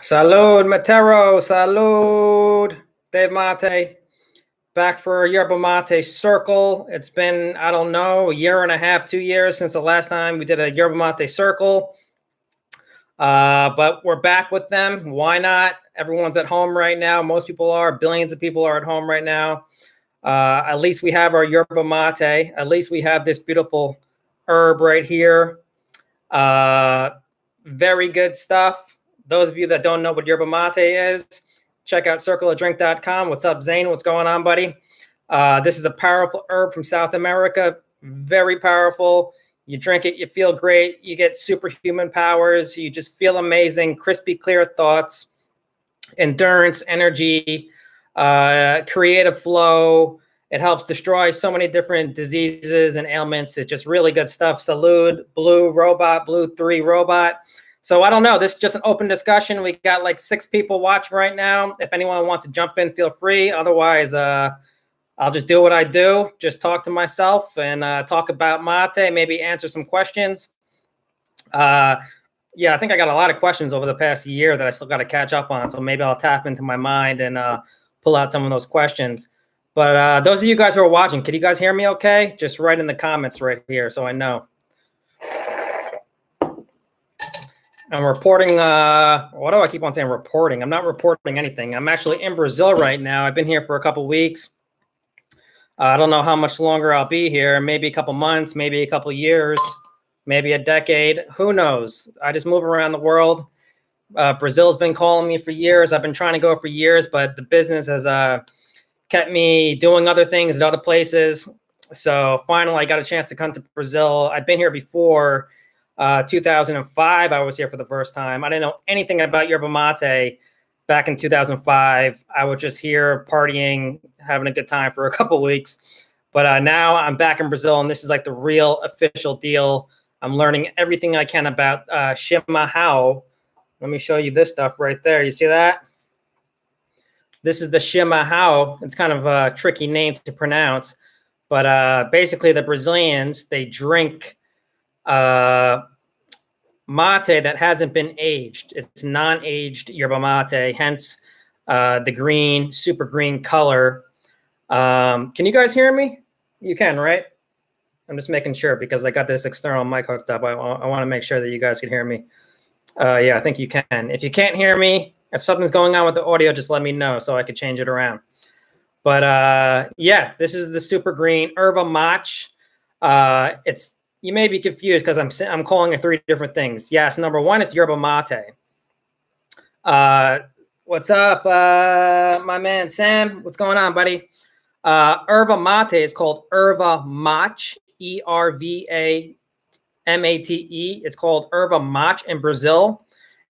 Salud, Matero. Salud, Dave Mattei. Back for Yerba Mate Circle. It's been, I don't know, a year and a half, 2 years since the last time we did a Yerba Mate Circle. But we're back with them. Why not? Everyone's at home right now. Most people are. Billions of people are at home right now. At least we have our Yerba Mate. At least we have this beautiful herb right here. Very good stuff. Those of you that don't know what Yerba Mate is, check out circleofdrink.com. What's up, Zane? What's going on, buddy? This is a powerful herb from South America. Very powerful. You drink it, you feel great. You get superhuman powers. You just feel amazing. Crispy, clear thoughts, endurance, energy, creative flow. It helps destroy so many different diseases and ailments. It's just really good stuff. Salud, Blue Robot, Blue 3 Robot. So I don't know. This is just an open discussion. We got like 6 people watching right now. If anyone wants to jump in, feel free. Otherwise, I'll just do what I do. Just talk to myself and talk about mate, maybe answer some questions. Yeah, I think I got a lot of questions over the past year that I still got to catch up on. So maybe I'll tap into my mind and pull out some of those questions. But those of you guys who are watching, can you guys hear me okay? Just write in the comments right here so I know. I'm reporting, what do I keep on saying reporting? I'm not reporting anything. I'm actually in Brazil right now. I've been here for a couple weeks. I don't know how much longer I'll be here. Maybe a couple months, maybe a couple years, maybe a decade. Who knows? I just move around the world. Brazil's been calling me for years. I've been trying to go for years, but the business has kept me doing other things at other places. So finally, I got a chance to come to Brazil. I've been here before. 2005, I was here for the first time. I didn't know anything about Yerba Mate back in 2005. I was just here partying, having a good time for a couple of weeks. But now I'm back in Brazil, and this is like the real official deal. I'm learning everything I can about chimarrão. Let me show you this stuff right there. You see that? This is the chimarrão. It's kind of a tricky name to pronounce. But basically, the Brazilians, they drink mate that hasn't been aged. It's non-aged yerba mate, hence the green, super green color. Can you guys hear me? You can, right? I'm just making sure because I got this external mic hooked up. I want to make sure that you guys can hear me. Yeah, I think you can. If you can't hear me, if something's going on with the audio, just let me know so I could change it around. But yeah, this is the super green Erva Mach. You may be confused because I'm calling it 3 different things. Yes, number 1 is Yerba Mate. What's up, my man Sam? What's going on, buddy? Erva Mate is called Erva Mach, ERVAMATE. It's called Erva Mach in Brazil,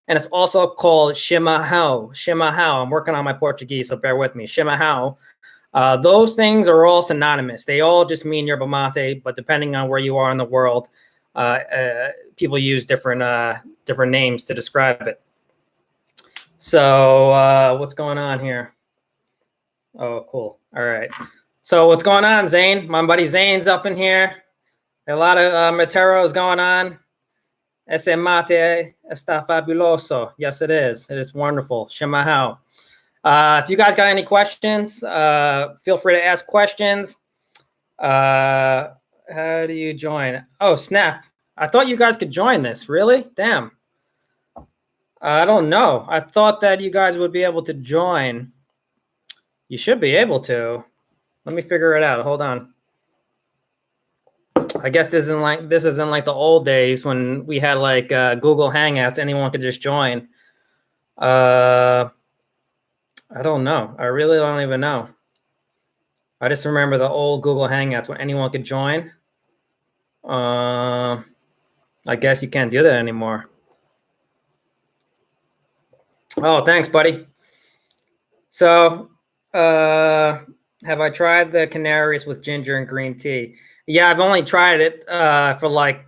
and it's also called chimarrão. Chimarrão. I'm working on my Portuguese, so bear with me. Chimarrão. Those things are all synonymous. They all just mean yerba mate, but depending on where you are in the world, people use different names to describe it. So what's going on here? Oh, cool. All right. So what's going on, Zane? My buddy Zane's up in here. A lot of Materos going on. Ese mate está fabuloso. Yes, it is. It is wonderful. Chimarrão. If you guys got any questions, feel free to ask questions. How do you join? Oh, snap. I thought you guys could join this. Really? Damn. I don't know. I thought that you guys would be able to join. You should be able to. Let me figure it out. Hold on. I guess this isn't like the old days when we had like Google Hangouts. Anyone could just join. I don't know. I really don't even know. I just remember the old Google Hangouts where anyone could join. I guess you can't do that anymore. Oh, thanks, buddy. So, have I tried the Canaries with ginger and green tea? Yeah, I've only tried it for like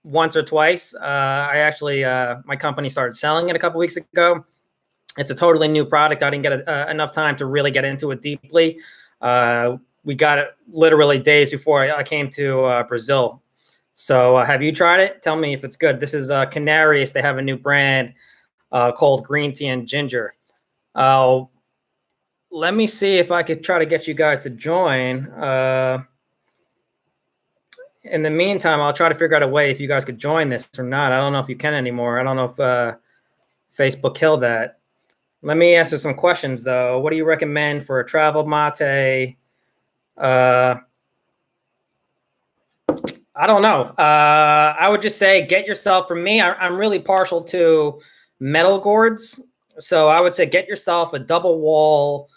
once or twice. I actually, my company started selling it a couple weeks ago. It's a totally new product. I didn't get enough time to really get into it deeply. We got it literally days before I came to Brazil. So have you tried it? Tell me if it's good. This is Canaries. They have a new brand. called green tea and ginger. Let me see if I could try to get you guys to join. In the meantime, I'll try to figure out a way if you guys could join this or not. I don't know if you can anymore. I don't know if Facebook killed that. Let me answer some questions, though. What do you recommend for a travel mate? I don't know. I would just say get yourself, for me, I'm really partial to metal gourds. So I would say get yourself a double wall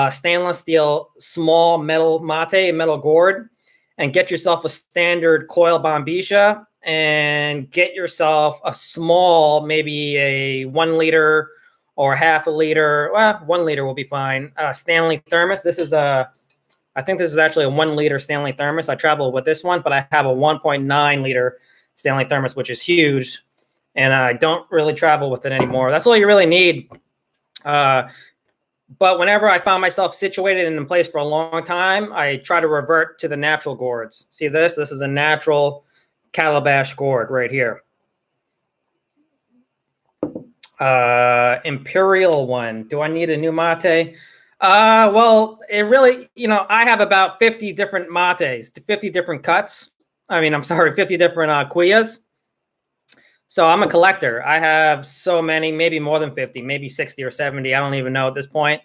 stainless steel small metal mate, metal gourd, and get yourself a standard coil bombisha, and get yourself a small, maybe a 1 liter or half a liter. Well, 1 liter will be fine. Stanley thermos. This is I think this is actually a 1 liter Stanley thermos. I travel with this one, but I have a 1.9 liter Stanley thermos, which is huge. And I don't really travel with it anymore. That's all you really need. But whenever I found myself situated in a place for a long time, I try to revert to the natural gourds. See this? This is a natural calabash gourd right here. Imperial one. Do I need a new mate? Well, it really, I have about 50 different mates, 50 different cuts. I mean, I'm sorry, 50 different quillas. So I'm a collector. I have so many, maybe more than 50, maybe 60 or 70. I don't even know at this point.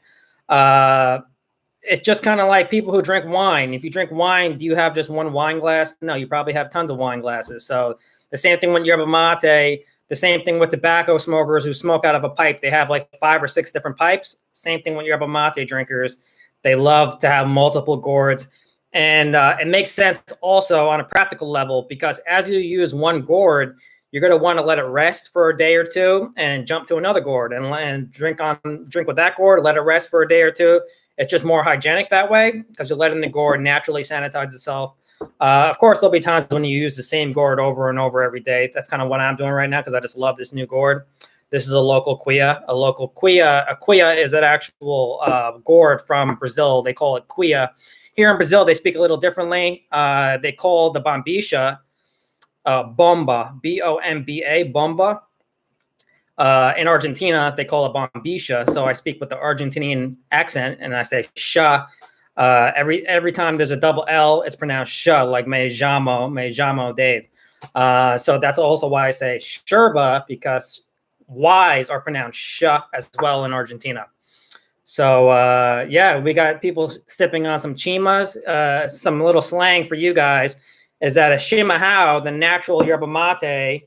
It's just kind of like people who drink wine. If you drink wine, do you have just one wine glass? No, you probably have tons of wine glasses. So the same thing with yerba mate, the same thing with tobacco smokers who smoke out of a pipe. They have like 5 or 6 different pipes. Same thing with yerba mate drinkers. They love to have multiple gourds. And it makes sense also on a practical level, because as you use one gourd, you're going to want to let it rest for a day or two and jump to another gourd and drink with that gourd, let it rest for a day or two. It's just more hygienic that way because you're letting the gourd naturally sanitize itself. Of course, there'll be times when you use the same gourd over and over every day. That's kind of what I'm doing right now because I just love this new gourd. This is a local quilla. A quilla is an actual gourd from Brazil. They call it quilla. Here in Brazil, they speak a little differently. They call the bombisha bomba, B-O-M-B-A, bomba. In Argentina, they call it bombisha. So I speak with the Argentinian accent, and I say sha. Every time there's a double L, it's pronounced sha, like me llamo Dave. So that's also why I say sherba, because Y's are pronounced sha as well in Argentina. So yeah, we got people sipping on some chimas. Some little slang for you guys is that a chimarrão, the natural yerba mate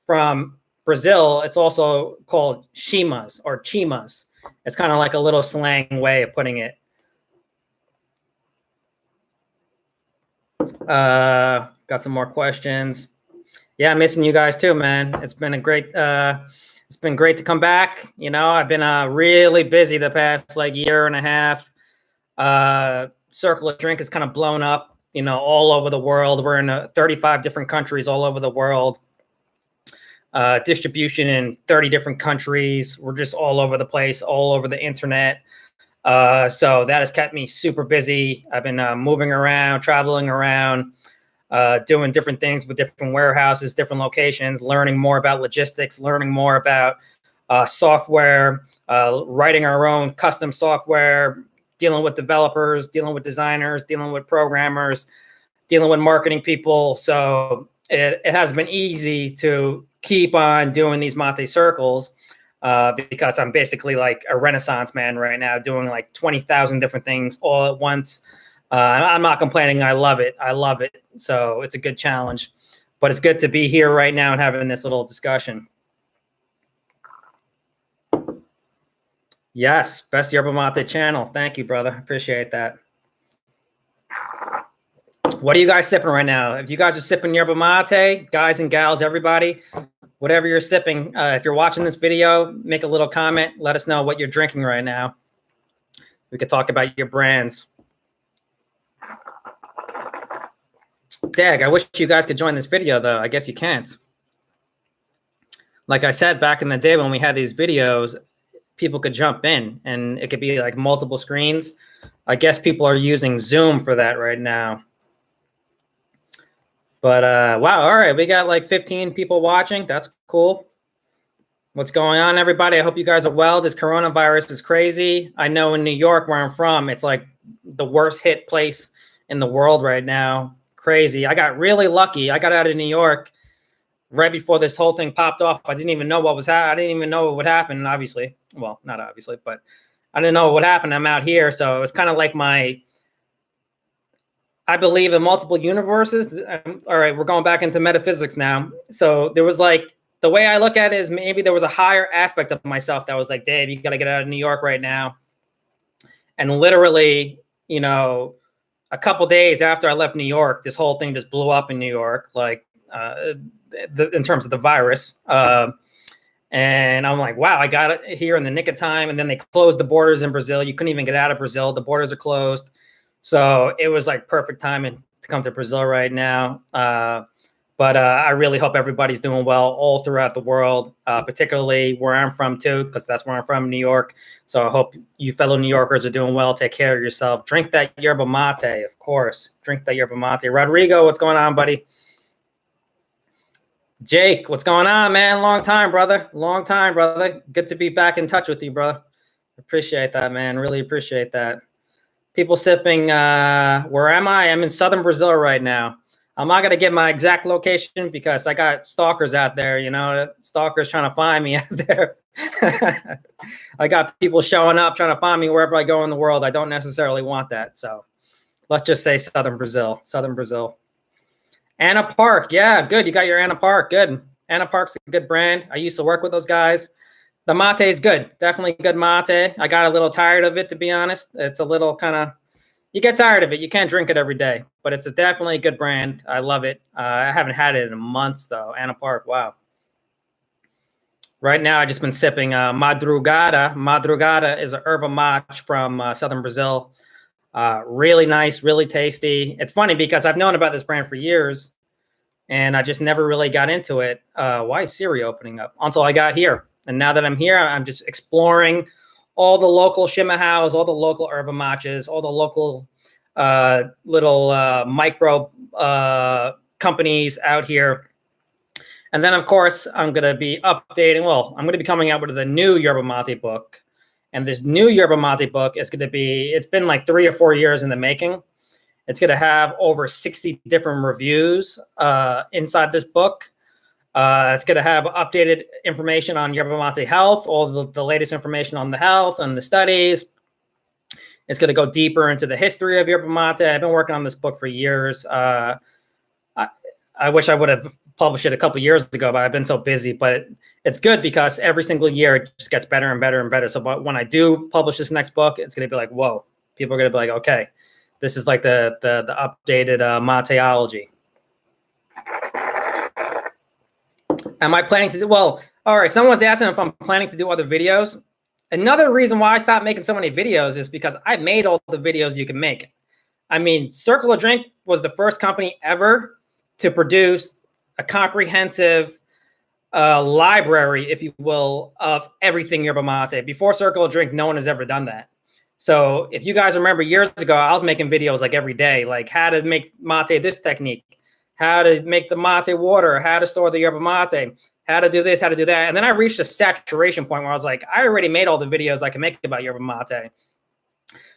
from Brazil, it's also called chimas or chimas. It's kind of like a little slang way of putting it. Got some more questions. Yeah, I'm missing you guys too, man. It's been great to come back. I've been really busy the past year and a half. Circle of Drink is kind of blown up, all over the world. We're in 35 different countries all over the world. Distribution in 30 different countries. We're just all over the place, all over the internet. So that has kept me super busy. I've been moving around, traveling around, doing different things with different warehouses, different locations, learning more about logistics, learning more about software, writing our own custom software, dealing with developers, dealing with designers, dealing with programmers, dealing with marketing people. So it has been easy to keep on doing these Mathey circles because I'm basically like a Renaissance man right now, doing like 20,000 different things all at once. I'm not complaining. I love it. So it's a good challenge, but it's good to be here right now and having this little discussion. Yes, best yerba mate channel. Thank you, brother. Appreciate that. What are you guys sipping right now? If you guys are sipping yerba mate, guys and gals, everybody, whatever you're sipping, if you're watching this video, make a little comment. Let us know what you're drinking right now. We could talk about your brands. Dag, I wish you guys could join this video, though. I guess you can't. Like I said, back in the day when we had these videos, people could jump in and it could be like multiple screens. I guess people are using Zoom for that right now. But wow, all right, we got like 15 people watching. That's cool. What's going on, everybody? I hope you guys are well. This coronavirus is crazy. I know in New York, where I'm from, it's like the worst hit place in the world right now. Crazy. I got really lucky. I got out of New York right before this whole thing popped off. I didn't even know what was happening. I didn't even know what would happen, obviously. Well, not obviously, but I didn't know what would happen. I'm out here. So it was kind of like I believe in multiple universes. All right, we're going back into metaphysics now. So there was like, the way I look at it is maybe there was a higher aspect of myself that was like, Dave, you got to get out of New York right now. And literally, you know, a couple days after I left New York, this whole thing just blew up in New York, like in terms of the virus. And I'm like, wow, I got it here in the nick of time. And then they closed the borders in Brazil. You couldn't even get out of Brazil. The borders are closed. So it was like perfect timing to come to Brazil right now. But I really hope everybody's doing well all throughout the world, particularly where I'm from too, because that's where I'm from, New York. So I hope you fellow New Yorkers are doing well. Take care of yourself. Drink that yerba mate, of course. Drink that yerba mate. Rodrigo, what's going on, buddy? Jake, what's going on, man? Long time, brother. Long time, brother. Good to be back in touch with you, brother. Appreciate that, man. Really appreciate that. People sipping. Where am I? I'm in southern Brazil right now. I'm not going to give my exact location because I got stalkers out there, you know, stalkers trying to find me out there. I got people showing up trying to find me wherever I go in the world. I don't necessarily want that. So let's just say southern Brazil, southern Brazil. Anna Park. Yeah, good. You got your Anna Park. Good. Anna Park's a good brand. I used to work with those guys. The mate is good. Definitely good mate. I got a little tired of it, to be honest. It's a little kind of, you get tired of it. You can't drink it every day, but it's definitely a good brand. I love it. I haven't had it in months, though. Anna Park, wow. Right now, I've just been sipping Madrugada. Madrugada is an erva mate from southern Brazil. Really nice, really tasty. It's funny because I've known about this brand for years, and I just never really got into it. Why is Siri opening up? Until I got here. And now that I'm here, I'm just exploring all the local shimahas, all the local erva mates, all the local little micro companies out here. And then, of course, I'm going to be updating. Well, I'm going to be coming out with a new yerba mate book. And this new yerba mate book is going to be, it's been like 3 or 4 years in the making. It's going to have over 60 different reviews inside this book. It's going to have updated information on yerba mate health, all the latest information on the health and the studies. It's going to go deeper into the history of yerba mate. I've been working on this book for years. I wish I would have published it a couple years ago, but I've been so busy. But it's good because every single year it just gets better and better and better. So when I do publish this next book, it's going to be like, whoa. People are going to be like, okay, this is like the updated mateology. Am I planning to do, well, all right, someone's asking if I'm planning to do other videos. Another reason why I stopped making so many videos is because I made all the videos you can make. I mean, Circle of Drink was the first company ever to produce a comprehensive library, if you will, of everything yerba mate. Before Circle of Drink, no one has ever done that. So if you guys remember years ago, I was making videos like every day, like how to make mate this technique, how to make the mate water, how to store the yerba mate, how to do this, how to do that. And then I reached a saturation point where I was like, I already made all the videos I can make about yerba mate.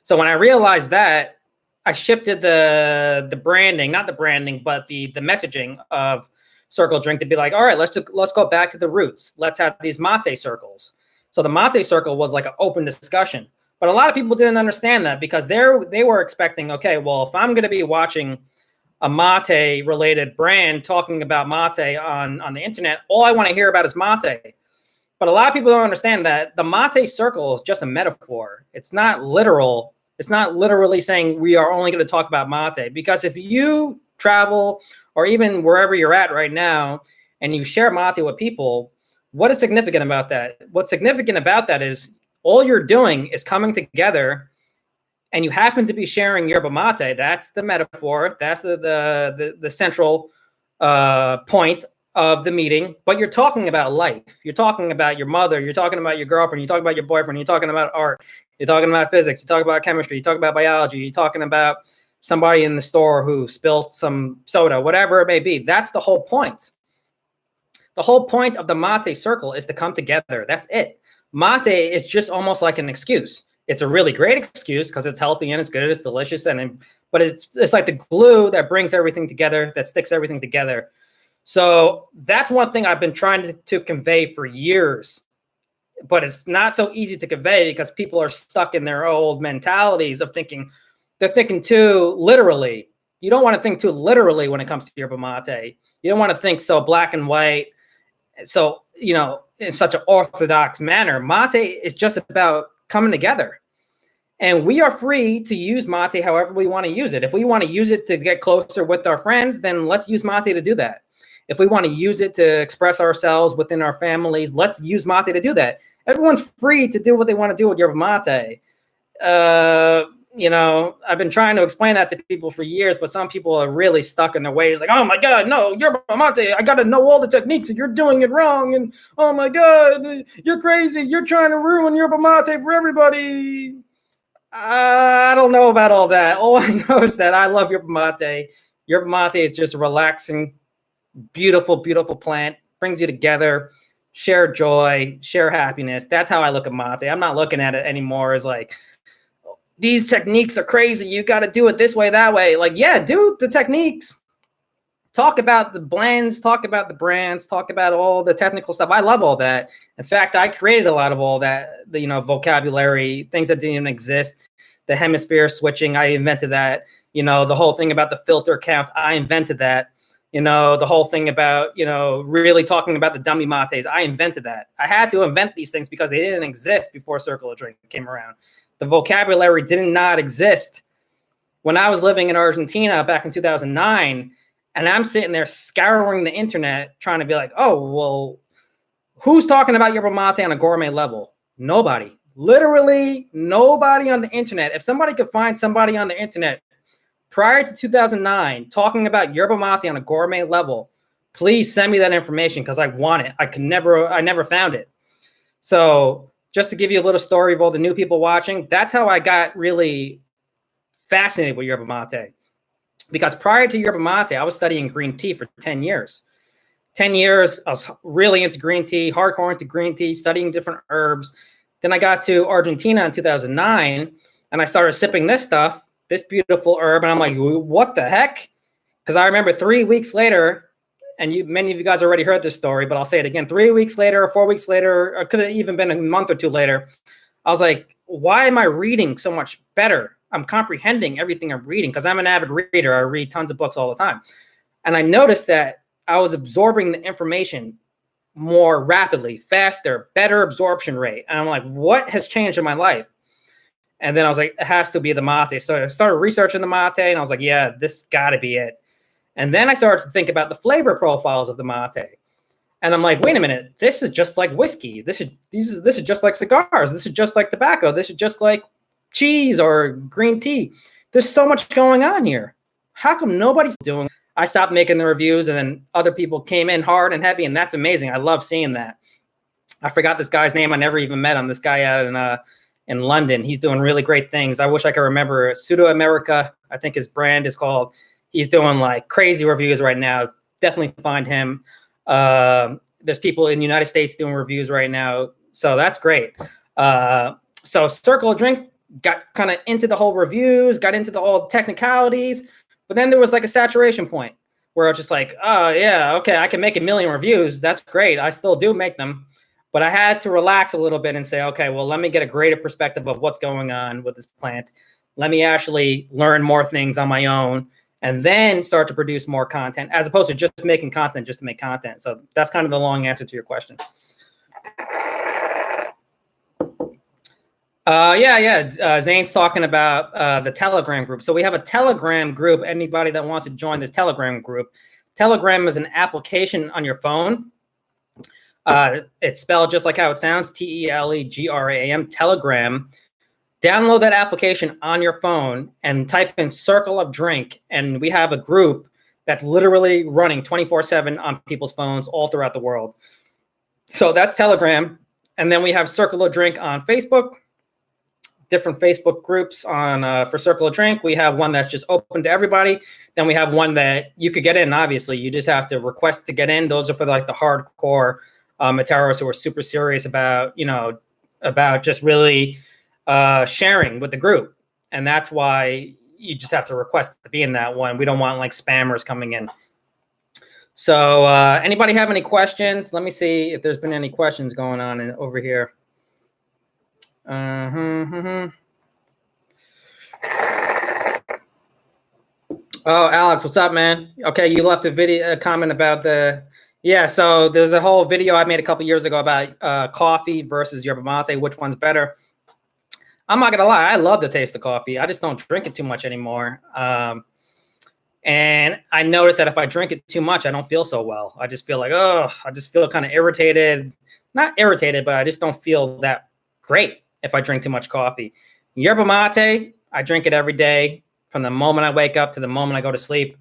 So when I realized that, I shifted the branding, not the branding, but the messaging of Circle Drink to be like, all right, let's go back to the roots. Let's have these mate circles. So the mate circle was like an open discussion. But a lot of people didn't understand that because they were expecting, okay, well, if I'm going to be watching a mate related brand talking about mate on the internet, all I want to hear about is mate. But a lot of people don't understand that the mate circle is just a metaphor. It's not literal. It's not literally saying we are only going to talk about mate, because if you travel or even wherever you're at right now and you share mate with people, what is significant about that? What's significant about that is all you're doing is coming together and you happen to be sharing yerba mate. That's the metaphor. That's the central point of the meeting. But you're talking about life. You're talking about your mother. You're talking about your girlfriend. You're talking about your boyfriend. You're talking about art. You're talking about physics. You're talking about chemistry. You're talking about biology. You're talking about somebody in the store who spilled some soda, whatever it may be. That's the whole point. The whole point of the Mattei circle is to come together. That's it. Mattei is just almost like an excuse. It's a really great excuse because it's healthy and it's good, it's delicious, but it's like the glue that brings everything together, that sticks everything together. So that's one thing I've been trying to convey for years, but it's not so easy to convey because people are stuck in their old mentalities of thinking, they're thinking too literally. You don't want to think too literally when it comes to Yerba Mattei. You don't want to think so black and white. So, in such an orthodox manner. Mattei is just about coming together. And we are free to use Mattei however we want to use it. If we want to use it to get closer with our friends, then let's use Mattei to do that. If we want to use it to express ourselves within our families, let's use Mattei to do that. Everyone's free to do what they want to do with Yerba Mattei. I've been trying to explain that to people for years, but some people are really stuck in their ways. Like, oh my God, no, Yerba Mattei, I got to know all the techniques and you're doing it wrong. And oh my God, you're crazy. You're trying to ruin Yerba Mattei for everybody. I don't know about all that. All I know is that I love Yerba Mattei. Yerba Mattei is just a relaxing, beautiful, beautiful plant. Brings you together, share joy, share happiness. That's how I look at Mattei. I'm not looking at it anymore as like, these techniques are crazy. You got to do it this way, that way. Like, yeah, do the techniques. Talk about the blends, talk about the brands, talk about all the technical stuff. I love all that. In fact, I created a lot of all that, vocabulary, things that didn't even exist. The hemisphere switching, I invented that. The whole thing about the filter count, I invented that. The whole thing about, really talking about the dummy mates, I invented that. I had to invent these things because they didn't exist before Circle of Drink came around. The vocabulary did not exist when I was living in Argentina back in 2009. And I'm sitting there scouring the internet trying to be like, oh, well, who's talking about Yerba Mattei on a gourmet level? Nobody. Literally nobody on the internet. If somebody could find somebody on the internet prior to 2009 talking about Yerba Mattei on a gourmet level, please send me that information because I want it. I never found it. So just to give you a little story of all the new people watching, that's how I got really fascinated with Yerba Mattei. Because prior to Yerba Mattei, I was studying green tea for 10 years. 10 years, I was really into green tea, hardcore into green tea, studying different herbs. Then I got to Argentina in 2009, and I started sipping this stuff, this beautiful herb, and I'm like, what the heck? Because I remember 3 weeks later, and many of you guys already heard this story, but I'll say it again. 3 weeks later, or 4 weeks later, or could have even been a month or two later, I was like, why am I reading so much better? I'm comprehending everything I'm reading because I'm an avid reader. I read tons of books all the time. And I noticed that I was absorbing the information more rapidly, faster, better absorption rate. And I'm like, what has changed in my life? And then I was like, it has to be the Mattei. So I started researching the Mattei and I was like, yeah, this got to be it. And then I started to think about the flavor profiles of the Mattei. And I'm like, wait a minute, this is just like whiskey. This is just like cigars. This is just like tobacco. This is just like cheese or green tea. There's so much going on here. How come nobody's doing it? I stopped making the reviews and then other people came in hard and heavy, and that's amazing. I love seeing that. I forgot this guy's name. I never even met him. This guy out in London. He's doing really great things. I wish I could remember. Pseudo America, I think his brand is called. He's doing like crazy reviews right now. Definitely find him. There's people in the United States doing reviews right now. So that's great. So Circle of Drink got kind of into the whole reviews, got into the whole technicalities, but then there was like a saturation point where I was just like, oh yeah, okay, I can make 1 million reviews. That's great. I still do make them, but I had to relax a little bit and say, okay, well, let me get a greater perspective of what's going on with this plant. Let me actually learn more things on my own and then start to produce more content as opposed to just making content just to make content. So that's kind of the long answer to your question. Zane's talking about the Telegram group. So we have a Telegram group. Anybody that wants to join this Telegram group. Telegram is an application on your phone. It's spelled just like how it sounds, Telegram, Telegram. Download that application on your phone and type in Circle of Drink. And we have a group that's literally running 24/7 on people's phones all throughout the world. So that's Telegram. And then we have Circle of Drink on Facebook. different Facebook groups on for Circle of Drink. We have one that's just open to everybody. Then we have one that you could get in. Obviously, you just have to request to get in. Those are for like the hardcore Matteros who are super serious about, you know, about just really sharing with the group. And that's why you just have to request to be in that one. We don't want like spammers coming in. So anybody have any questions? Let me see if there's been any questions going on over here. Oh, Alex, what's up, man? Okay, you left a video comment about the, yeah, so there's a whole video I made a couple years ago about coffee versus yerba mate, which one's better. I'm not gonna lie, I love the taste of coffee. I just don't drink it too much anymore. And I noticed that if I drink it too much, I don't feel so well. I just feel like, oh, I just feel kind of irritated. Not irritated, but I just don't feel that great if I drink too much coffee. Yerba mate, I drink it every day from the moment I wake up to the moment I go to sleep,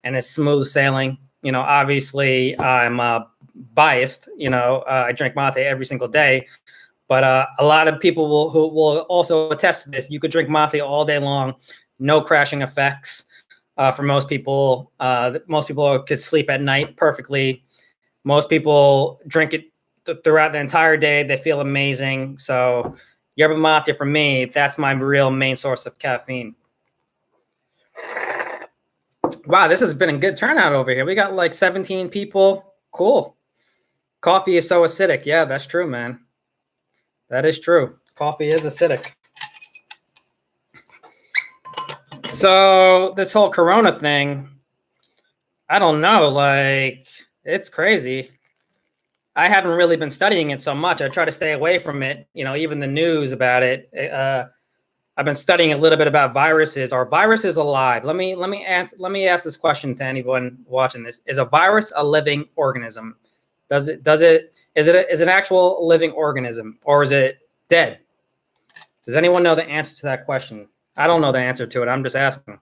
and it's smooth sailing. You know, obviously I'm biased. You know, I drink mate every single day, but a lot of people who will also attest to this. You could drink mate all day long, no crashing effects. For most people could sleep at night perfectly. Most people drink it throughout the entire day. They feel amazing. So yerba mate for me, that's my real main source of caffeine. Wow, this has been a good turnout over here. We got like 17 people. Cool. Coffee is so acidic. Yeah, that's true, man. That is true. Coffee is acidic. So this whole Corona thing, I don't know, like, it's crazy. I haven't really been studying it so much. I try to stay away from it, you know, even the news about it. I've been studying a little bit about viruses. Are viruses alive? Let me ask this question to anyone watching this. Is a virus a living organism? Is it an actual living organism, or is it dead? Does anyone know the answer to that question? I don't know the answer to it. I'm just asking.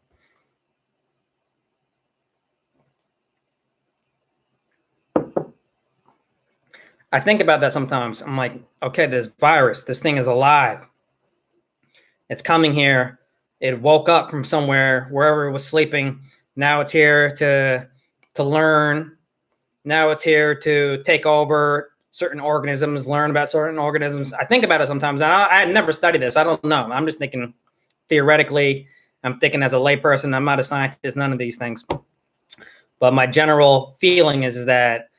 I think about that sometimes. I'm like, okay, this virus, this thing is alive. It's coming here. It woke up from somewhere, wherever it was sleeping. Now it's here to learn. Now it's here to take over certain organisms, learn about certain organisms. I think about it sometimes. I never studied this. I don't know. I'm just thinking theoretically. I'm thinking as a layperson. I'm not a scientist, none of these things. But my general feeling is that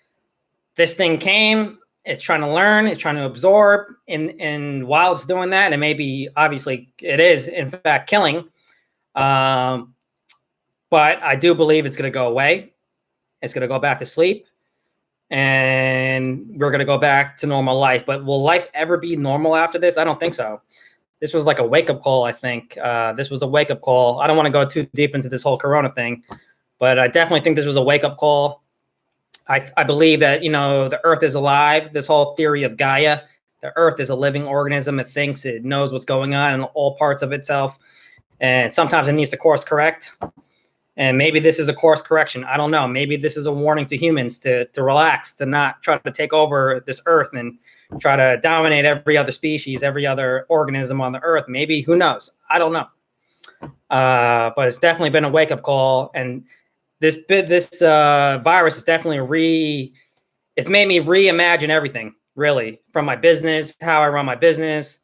this thing came, it's trying to learn, it's trying to absorb, and while it's doing that, and maybe obviously it is in fact killing, but I do believe it's going to go away. It's going to go back to sleep, and we're going to go back to normal life. But will life ever be normal after this? I don't think so. This was like a wake-up call, I think. This was a wake-up call. I don't want to go too deep into this whole Corona thing, but I definitely think this was a wake-up call. I believe that, you know, the earth is alive. This whole theory of Gaia, the earth is a living organism. It thinks, it knows what's going on in all parts of itself. And sometimes it needs to course correct. And maybe this is a course correction. I don't know. Maybe this is a warning to humans to relax, to not try to take over this earth and try to dominate every other species, every other organism on the earth. Maybe, who knows? I don't know. But it's definitely been a wake-up call. And this virus is definitely it's made me reimagine everything, really, from my business, how I run my business,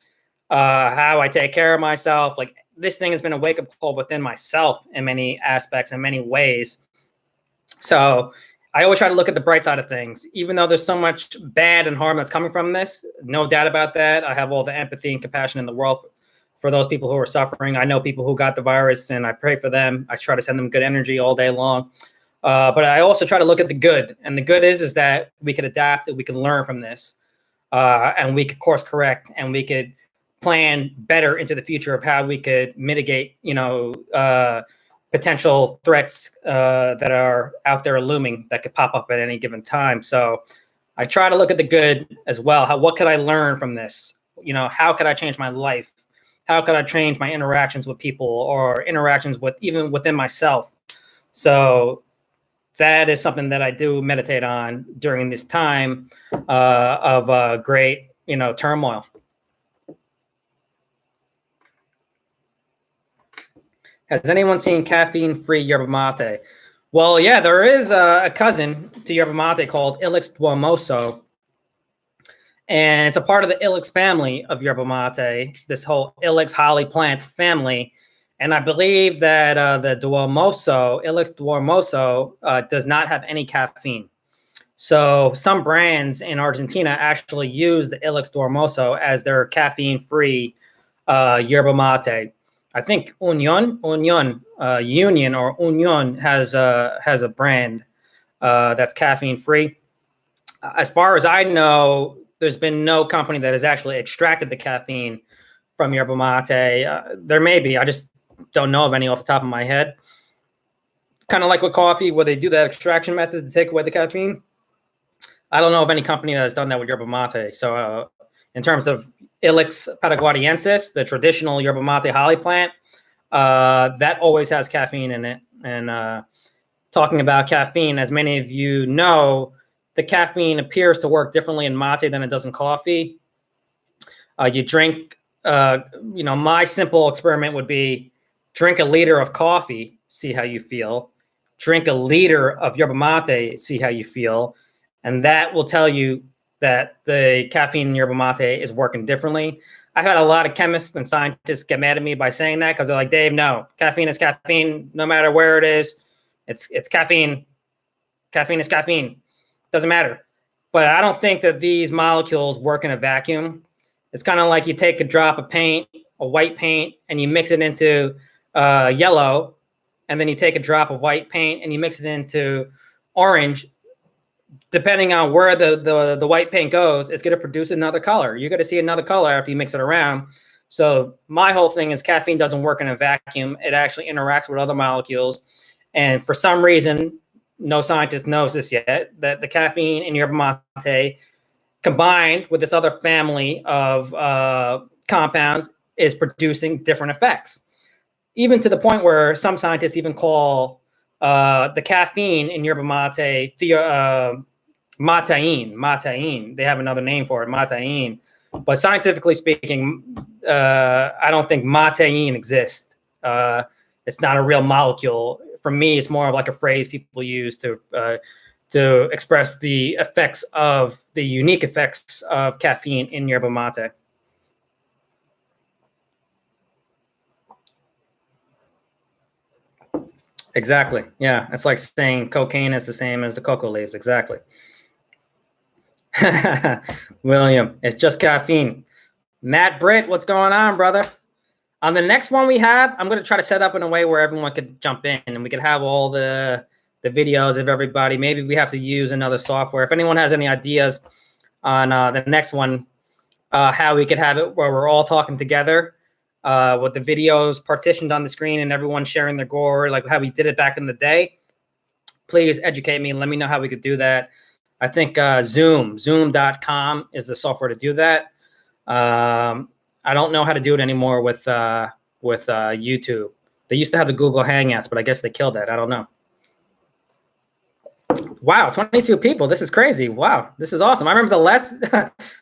how I take care of myself. Like, this thing has been a wake-up call within myself in many aspects, in many ways. So I always try to look at the bright side of things, even though there's so much bad and harm that's coming from this. No doubt about that. I have all the empathy and compassion in the world for those people who are suffering. I know people who got the virus, and I pray for them. I try to send them good energy all day long. But I also try to look at the good. And the good is that we could adapt, that we can learn from this, and we could course correct, and we could plan better into the future of how we could mitigate, you know, potential threats that are out there looming that could pop up at any given time. So I try to look at the good as well. What could I learn from this? You know, how could I change my life? How could I change my interactions with people, or interactions with even within myself? So that is something that I do meditate on during this time of great, you know, turmoil. Has anyone seen caffeine-free yerba mate? Well, yeah, there is a cousin to yerba mate called Ilex duomoso, and it's a part of the Ilex family of yerba mate, this whole Ilex holly plant family. And I believe that the Ilex duomoso, does not have any caffeine. So some brands in Argentina actually use the Ilex duomoso as their caffeine-free yerba mate. I think Union or Union has a brand that's caffeine-free. As far as I know, there's been no company that has actually extracted the caffeine from yerba mate. There may be. I just don't know of any off the top of my head. Kind of like with coffee, where they do that extraction method to take away the caffeine. I don't know of any company that has done that with yerba mate. So in terms of Ilex paraguadiensis, the traditional yerba mate holly plant, that always has caffeine in it. And talking about caffeine, as many of you know, the caffeine appears to work differently in mate than it does in coffee. You drink, my simple experiment would be drink a liter of coffee, see how you feel. Drink a liter of yerba mate, see how you feel. And that will tell you that the caffeine in yerba mate is working differently. I've had a lot of chemists and scientists get mad at me by saying that, because they're like, Dave, no, caffeine is caffeine, no matter where it is. It's caffeine. Caffeine is caffeine. Doesn't matter. But I don't think that these molecules work in a vacuum. It's kind of like you take a drop of paint, a white paint, and you mix it into yellow, and then you take a drop of white paint and you mix it into orange. Depending on where the white paint goes, it's going to produce another color. You're going to see another color after you mix it around. So my whole thing is caffeine doesn't work in a vacuum. It actually interacts with other molecules. And for some reason, no scientist knows this yet, that the caffeine in yerba mate combined with this other family of compounds is producing different effects. Even to the point where some scientists even call the caffeine in yerba mate Mattei. They have another name for it, Mattei. But scientifically speaking, I don't think Mattei exists. It's not a real molecule. For me, it's more of like a phrase people use to express the unique effects of caffeine in yerba mate. Exactly. Yeah, it's like saying cocaine is the same as the cocoa leaves. Exactly. William, it's just caffeine. Matt Britt, what's going on, brother? On the next one we have, I'm going to try to set up in a way where everyone could jump in and we could have all the videos of everybody. Maybe we have to use another software. If anyone has any ideas on the next one, how we could have it where we're all talking together with the videos partitioned on the screen and everyone sharing their gore, like how we did it back in the day, please educate me and let me know how we could do that. I think zoom.com is the software to do that. I don't know how to do it anymore with YouTube. They used to have the Google Hangouts, but I guess they killed that. I don't know. Wow, 22 people. This is crazy. Wow, this is awesome. I remember the last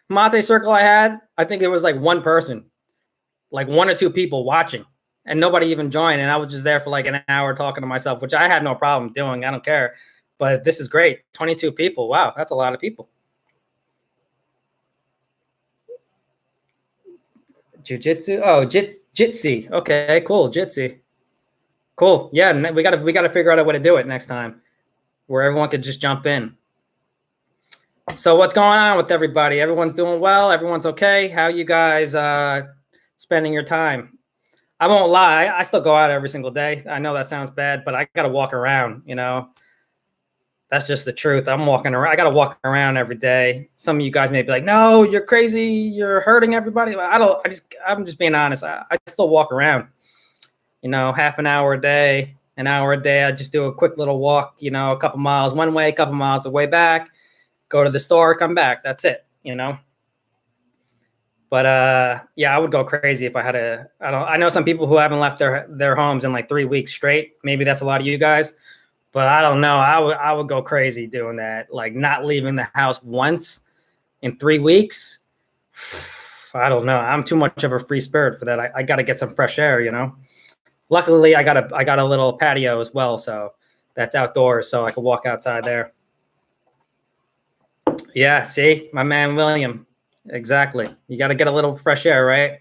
Mate circle I had, I think it was like one person, like one or two people watching, and nobody even joined. And I was just there for like an hour talking to myself, which I had no problem doing. I don't care. But this is great. 22 people. Wow, that's a lot of people. Jiu-jitsu? Oh, Jitsi. Okay, cool. Jitsi. Cool. Yeah, we gotta figure out a way to do it next time, where everyone could just jump in. So what's going on with everybody? Everyone's doing well? Everyone's okay? How you guys spending your time? I won't lie, I still go out every single day. I know that sounds bad, but I gotta walk around, That's just the truth. I'm walking around. I got to walk around every day. Some of you guys may be like, no, you're crazy. You're hurting everybody. I'm just being honest. I still walk around, half an hour a day, an hour a day. I just do a quick little walk, a couple miles one way, a couple miles the way back, go to the store, come back. That's it, But yeah, I would go crazy if I had I know some people who haven't left their homes in like 3 weeks straight. Maybe that's a lot of you guys. But I don't know. I would go crazy doing that, like not leaving the house once in 3 weeks. I don't know. I'm too much of a free spirit for that. I got to get some fresh air, Luckily, I got a little patio as well, so that's outdoors, so I could walk outside there. Yeah, see, my man William. Exactly. You got to get a little fresh air, right?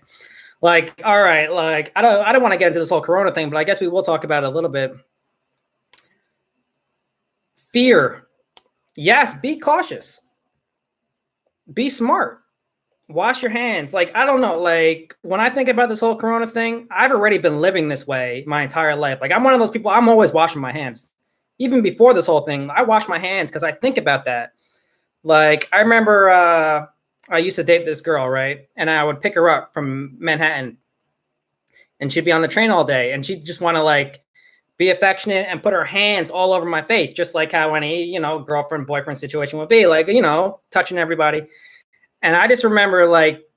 Like, all right, like I don't want to get into this whole Corona thing, but I guess we will talk about it a little bit. Fear. Yes, be cautious. Be smart. Wash your hands. Like, I don't know. Like, when I think about this whole Corona thing, I've already been living this way my entire life. Like, I'm one of those people, I'm always washing my hands. Even before this whole thing, I wash my hands because I think about that. Like, I remember I used to date this girl, right? And I would pick her up from Manhattan, and she'd be on the train all day, and she'd just want to, like, be affectionate and put her hands all over my face, just like how any, you know, girlfriend, boyfriend situation would be, like, you know, touching everybody. And I just remember, like,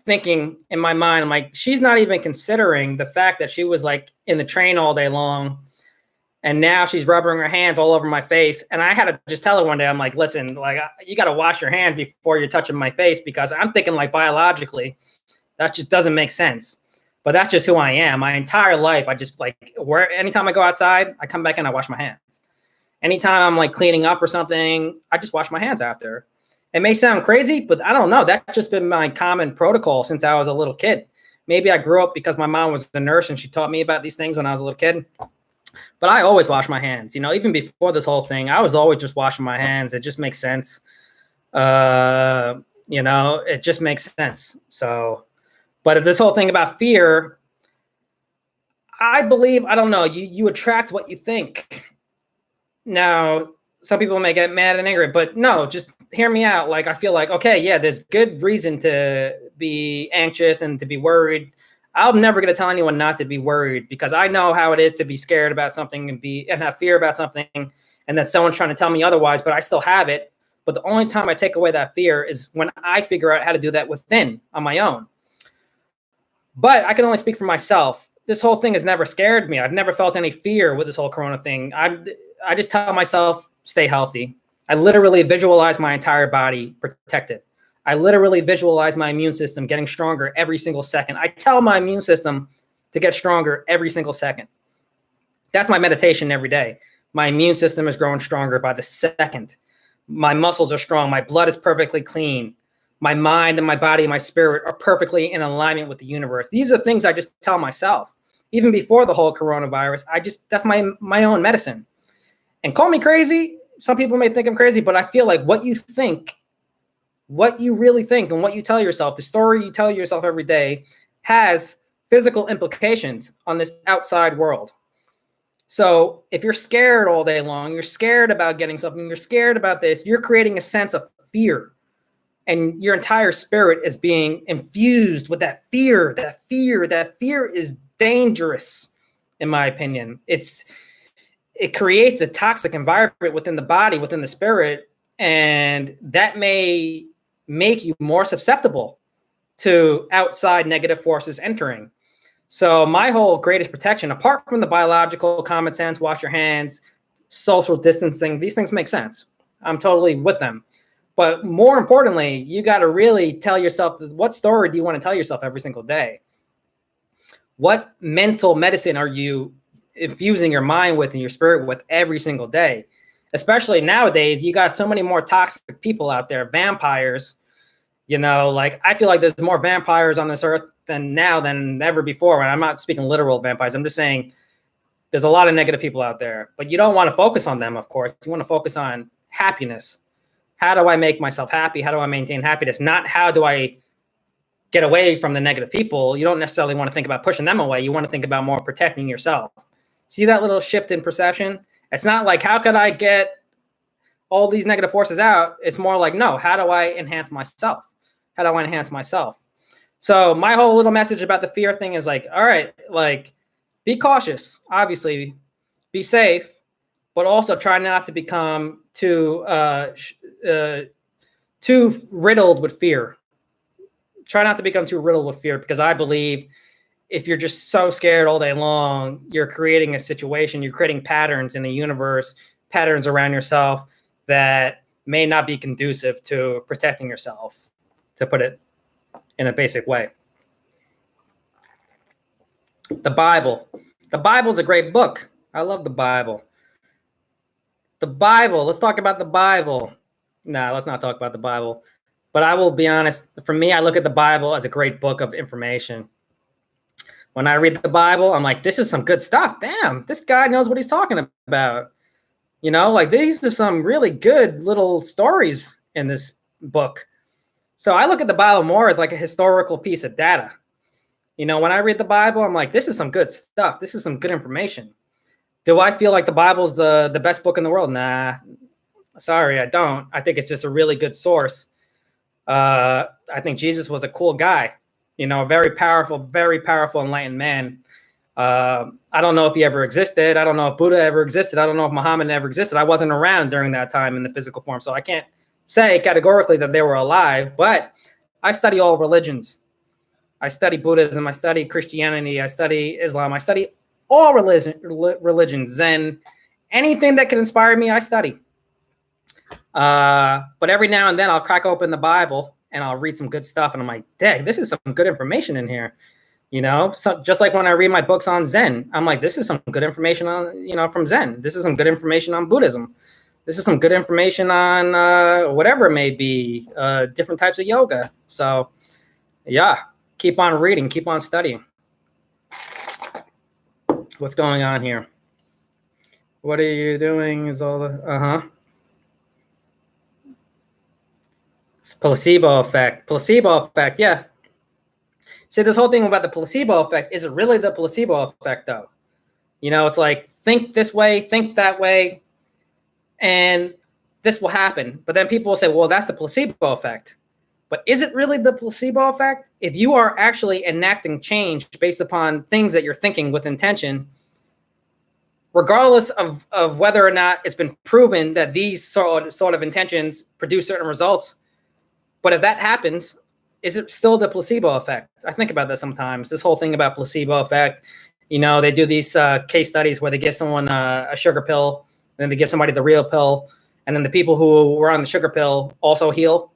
thinking in my mind, I'm like, she's not even considering the fact that she was, like, in the train all day long, and now she's rubbing her hands all over my face. And I had to just tell her one day, I'm like, listen, like, you got to wash your hands before you're touching my face, because I'm thinking, like, biologically, that just doesn't make sense. But that's just who I am. My entire life, I just, like, anytime I go outside, I come back and I wash my hands. Anytime I'm, like, cleaning up or something, I just wash my hands after. It may sound crazy, but I don't know. That's just been my common protocol since I was a little kid. Maybe I grew up because my mom was a nurse and she taught me about these things when I was a little kid. But I always wash my hands. You know, even before this whole thing, I was always just washing my hands. It just makes sense. You know, it just makes sense. So, but this whole thing about fear, I believe, I don't know, you attract what you think. Now, some people may get mad and angry, but no, just hear me out. Like, I feel like, okay, yeah, there's good reason to be anxious and to be worried. I'm never going to tell anyone not to be worried, because I know how it is to be scared about something and have fear about something, and that someone's trying to tell me otherwise, but I still have it. But the only time I take away that fear is when I figure out how to do that within on my own. But I can only speak for myself. This whole thing has never scared me. I've never felt any fear with this whole Corona thing. I just tell myself, stay healthy. I literally visualize my entire body protected. I literally visualize my immune system getting stronger every single second. I tell my immune system to get stronger every single second. That's my meditation every day. My immune system is growing stronger by the second. My muscles are strong. My blood is perfectly clean. My mind and my body and my spirit are perfectly in alignment with the universe. These are things I just tell myself. Even before the whole coronavirus, that's my own medicine. And call me crazy. Some people may think I'm crazy, but I feel like what you think, what you really think, and what you tell yourself, the story you tell yourself every day, has physical implications on this outside world. So if you're scared all day long, you're scared about getting something, you're scared about this, you're creating a sense of fear. And your entire spirit is being infused with that fear. That fear is dangerous, in my opinion. It creates a toxic environment within the body, within the spirit, and that may make you more susceptible to outside negative forces entering. So my whole greatest protection, apart from the biological common sense, wash your hands, social distancing, these things make sense. I'm totally with them. But more importantly, you got to really tell yourself, what story do you want to tell yourself every single day? What mental medicine are you infusing your mind with and your spirit with every single day? Especially nowadays, you got so many more toxic people out there, vampires. You know, like, I feel like there's more vampires on this earth than ever before. And I'm not speaking literal vampires. I'm just saying there's a lot of negative people out there, but you don't want to focus on them, of course. You want to focus on happiness. How do I make myself happy? How do I maintain happiness? Not how do I get away from the negative people. You don't necessarily want to think about pushing them away. You want to think about more protecting yourself. See that little shift in perception? It's not like, how could I get all these negative forces out? It's more like, no, how do I enhance myself? How do I enhance myself? So my whole little message about the fear thing is like, all right, like, be cautious, obviously, be safe, but also try not to become too riddled with fear. Try not to become too riddled with fear, because I believe if you're just so scared all day long, you're creating a situation, you're creating patterns in the universe, patterns around yourself that may not be conducive to protecting yourself, to put it in a basic way. The Bible. The Bible's a great book. I love the Bible. The Bible. Let's talk about the Bible. No, let's not talk about the Bible. But I will be honest. For me, I look at the Bible as a great book of information. When I read the Bible, I'm like, this is some good stuff. Damn, this guy knows what he's talking about. You know, like these are some really good little stories in this book. So I look at the Bible more as like a historical piece of data. You know, when I read the Bible, I'm like, this is some good stuff. This is some good information. Do I feel like the Bible's the best book in the world? Nah, sorry, I don't. I think it's just a really good source. I think Jesus was a cool guy, you know, a very powerful, enlightened man. I don't know if he ever existed. I don't know if Buddha ever existed. I don't know if Muhammad ever existed. I wasn't around during that time in the physical form, so I can't say categorically that they were alive, but I study all religions. I study Buddhism, I study Christianity, I study Islam, I study all religions, and anything that can inspire me, I study. But every now and then I'll crack open the Bible and I'll read some good stuff, and I'm like, dang, this is some good information in here. You know, so just like when I read my books on Zen, I'm like, this is some good information on, you know, from Zen. This is some good information on Buddhism. This is some good information on whatever it may be, different types of yoga. So, yeah, keep on reading, keep on studying. What's going on here? What are you doing? Is all the placebo effect? Placebo effect, yeah. See, this whole thing about the placebo effect, is it really the placebo effect, though? You know, it's like, think this way, think that way, and this will happen. But then people will say, well, that's the placebo effect. But is it really the placebo effect? If you are actually enacting change based upon things that you're thinking with intention, regardless of whether or not it's been proven that these sort of intentions produce certain results, but if that happens, is it still the placebo effect? I think about that sometimes. This whole thing about placebo effect, you know, they do these case studies where they give someone a sugar pill, and then they give somebody the real pill, and then the people who were on the sugar pill also heal,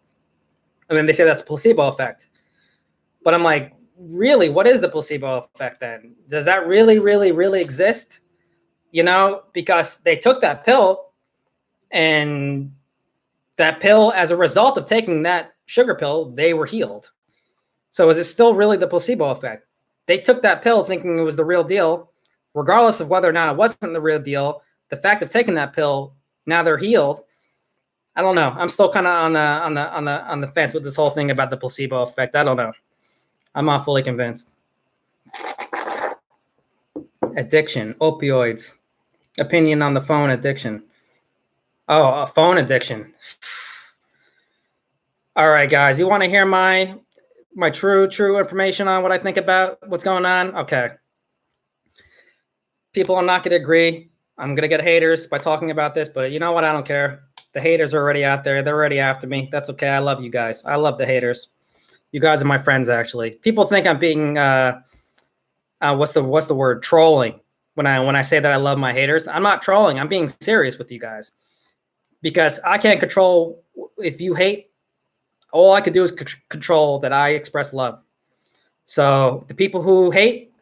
and then they say that's a placebo effect. But I'm like, really, what is the placebo effect then? Does that really exist? You know, because they took that pill, and that pill, as a result of taking that sugar pill, they were healed. So is it still really the placebo effect? They took that pill thinking it was the real deal, regardless of whether or not it wasn't the real deal. The fact of taking that pill, now they're healed. I don't know. I'm still kind of on the fence with this whole thing about the placebo effect. I don't know. I'm not fully convinced. Addiction, opioids, opinion on the phone addiction. Oh, a phone addiction. All right, guys, you want to hear my true information on what I think about what's going on? Okay. People are not going to agree. I'm going to get haters by talking about this, but you know what? I don't care. The haters are already out there. They're already after me. That's okay. I love you guys. I love the haters. You guys are my friends, actually. People think I'm being what's the word? Trolling. When I say that I love my haters, I'm not trolling. I'm being serious with you guys, because I can't control if you hate. All I could do is control that I express love. So the people who hate,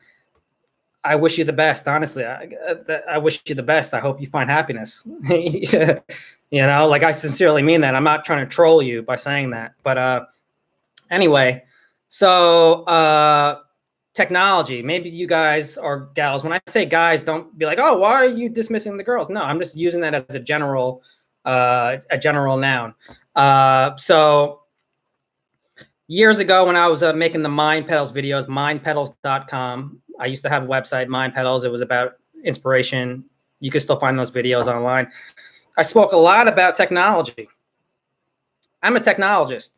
I wish you the best. Honestly, I wish you the best. I hope you find happiness. You know, like, I sincerely mean that. I'm not trying to troll you by saying that. But anyway, so technology. Maybe you guys or gals, when I say guys, don't be like, oh, why are you dismissing the girls? No, I'm just using that as a general noun. So years ago, when I was making the Mind Pedals videos, mindpedals.com, I used to have a website, Mind Pedals. It was about inspiration. You can still find those videos online. I spoke a lot about technology. I'm a technologist.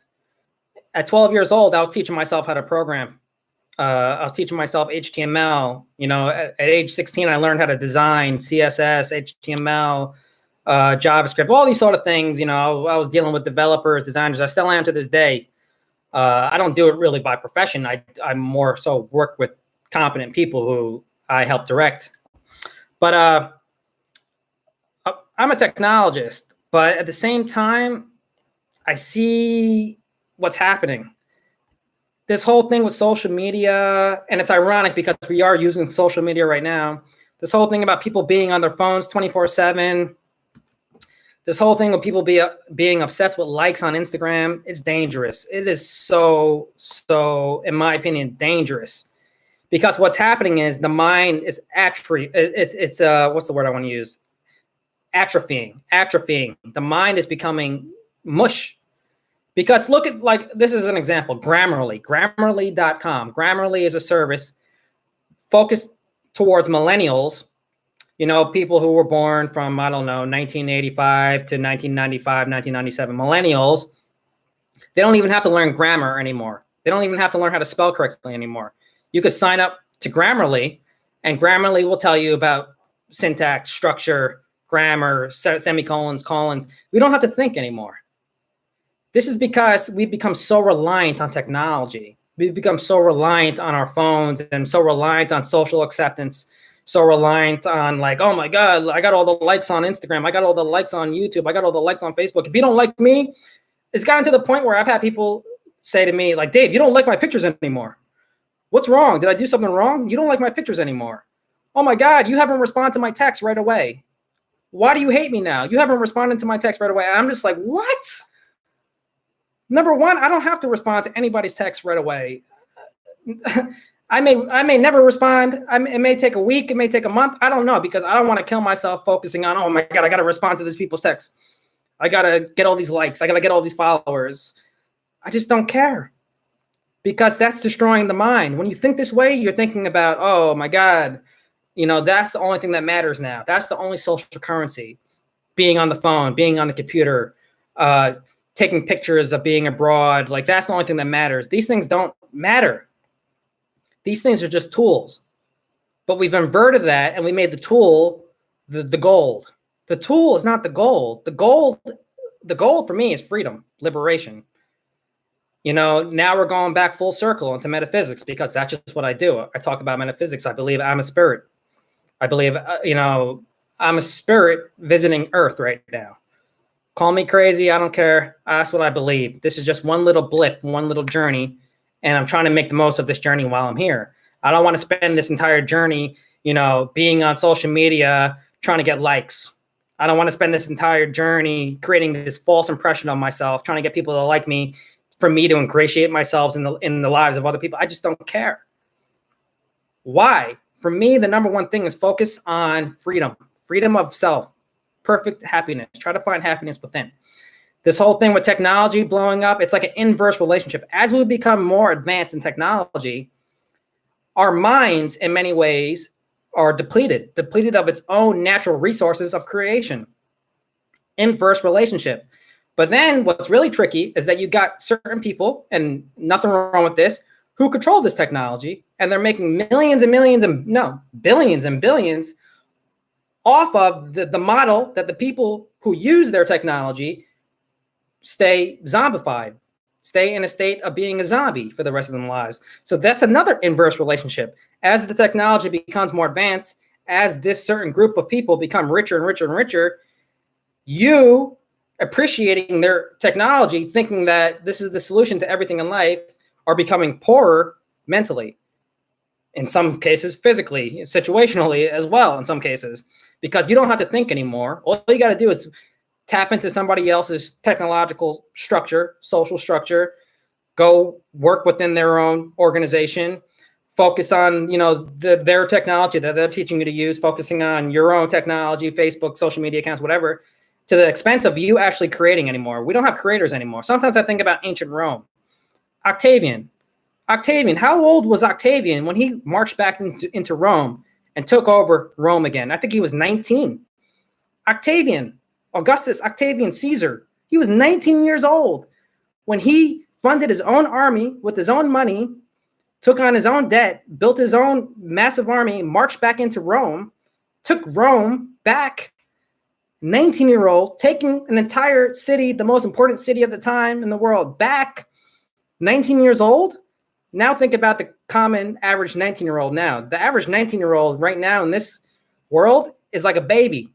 At 12 years old, I was teaching myself how to program. I was teaching myself HTML. You know, at age 16, I learned how to design CSS, HTML, JavaScript, all these sort of things. You know, I was dealing with developers, designers. I still am to this day. I don't do it really by profession. I more so work with competent people who I help direct. But I'm a technologist. But at the same time, I see what's happening. this whole thing with social media, and it's ironic because we are using social media right now. This whole thing about people being on their phones 24/7. This whole thing with people being obsessed with likes on Instagram is dangerous. It is so, in my opinion, dangerous. Because what's happening is the mind is what's the word I want to use? Atrophying. The mind is becoming mush. Because look at, like, this is an example, Grammarly.com. Grammarly is a service focused towards millennials, people who were born from, 1985 to 1995, 1997, millennials. They don't even have to learn grammar anymore. They don't even have to learn how to spell correctly anymore. You could sign up to Grammarly, and Grammarly will tell you about syntax, structure, grammar, semicolons, colons. We don't have to think anymore. This is because we've become so reliant on technology. We've become so reliant on our phones and so reliant on social acceptance, so reliant on, like, oh my God, I got all the likes on Instagram. I got all the likes on YouTube. I got all the likes on Facebook. If you don't like me, it's gotten to the point where I've had people say to me, like, Dave, you don't like my pictures anymore. What's wrong? Did I do something wrong? You don't like my pictures anymore. Oh my God, you haven't responded to my text right away. Why do you hate me now? You haven't responded to my text right away. And I'm just like, what? Number one, I don't have to respond to anybody's text right away. I may never respond. It may take a week. It may take a month. I don't know, because I don't want to kill myself focusing on, oh my God, I got to respond to these people's texts. I got to get all these likes. I got to get all these followers. I just don't care, because that's destroying the mind. When you think this way, you're thinking about, oh my God, that's the only thing that matters now. That's the only social currency. Being on the phone, being on the computer, taking pictures of being abroad. Like, that's the only thing that matters. These things don't matter. These things are just tools. But we've inverted that, and we made the tool the gold. The tool is not the gold. The gold for me is freedom, liberation. Now we're going back full circle into metaphysics, because that's just what I do. I talk about metaphysics. I believe I'm a spirit. I believe, I'm a spirit visiting Earth right now. Call me crazy. I don't care. That's what I believe. This is just one little blip, one little journey. And I'm trying to make the most of this journey while I'm here. I don't want to spend this entire journey, being on social media, trying to get likes. I don't want to spend this entire journey creating this false impression of myself, trying to get people to like me, for me to ingratiate myself in the lives of other people. I just don't care. Why? For me, the number one thing is focus on freedom of self, perfect happiness. Try to find happiness within. This whole thing with technology blowing up, it's like an inverse relationship. As we become more advanced in technology, our minds, in many ways, are depleted of its own natural resources of creation. Inverse relationship. But then what's really tricky is that you got certain people, and nothing wrong with this, who control this technology, and they're making millions and millions billions and billions off of the model that the people who use their technology stay zombified, stay in a state of being a zombie for the rest of their lives. So that's another inverse relationship. As the technology becomes more advanced, as this certain group of people become richer and richer and richer, you appreciating their technology, thinking that this is the solution to everything in life, are becoming poorer mentally. In some cases, physically, situationally as well, in some cases, because you don't have to think anymore. All you got to do is tap into somebody else's technological structure, social structure, go work within their own organization, focus on, their technology that they're teaching you to use, focusing on your own technology, Facebook, social media accounts, whatever, to the expense of you actually creating anymore. We don't have creators anymore. Sometimes I think about ancient Rome. Octavian, how old was Octavian when he marched back into Rome and took over Rome again? I think he was 19. Augustus Octavian Caesar, he was 19 years old when he funded his own army with his own money, took on his own debt, built his own massive army, marched back into Rome, took Rome back, 19-year-old, taking an entire city, the most important city at the time in the world, back, 19 years old. Now think about the common average 19-year-old now. The average 19-year-old right now in this world is like a baby.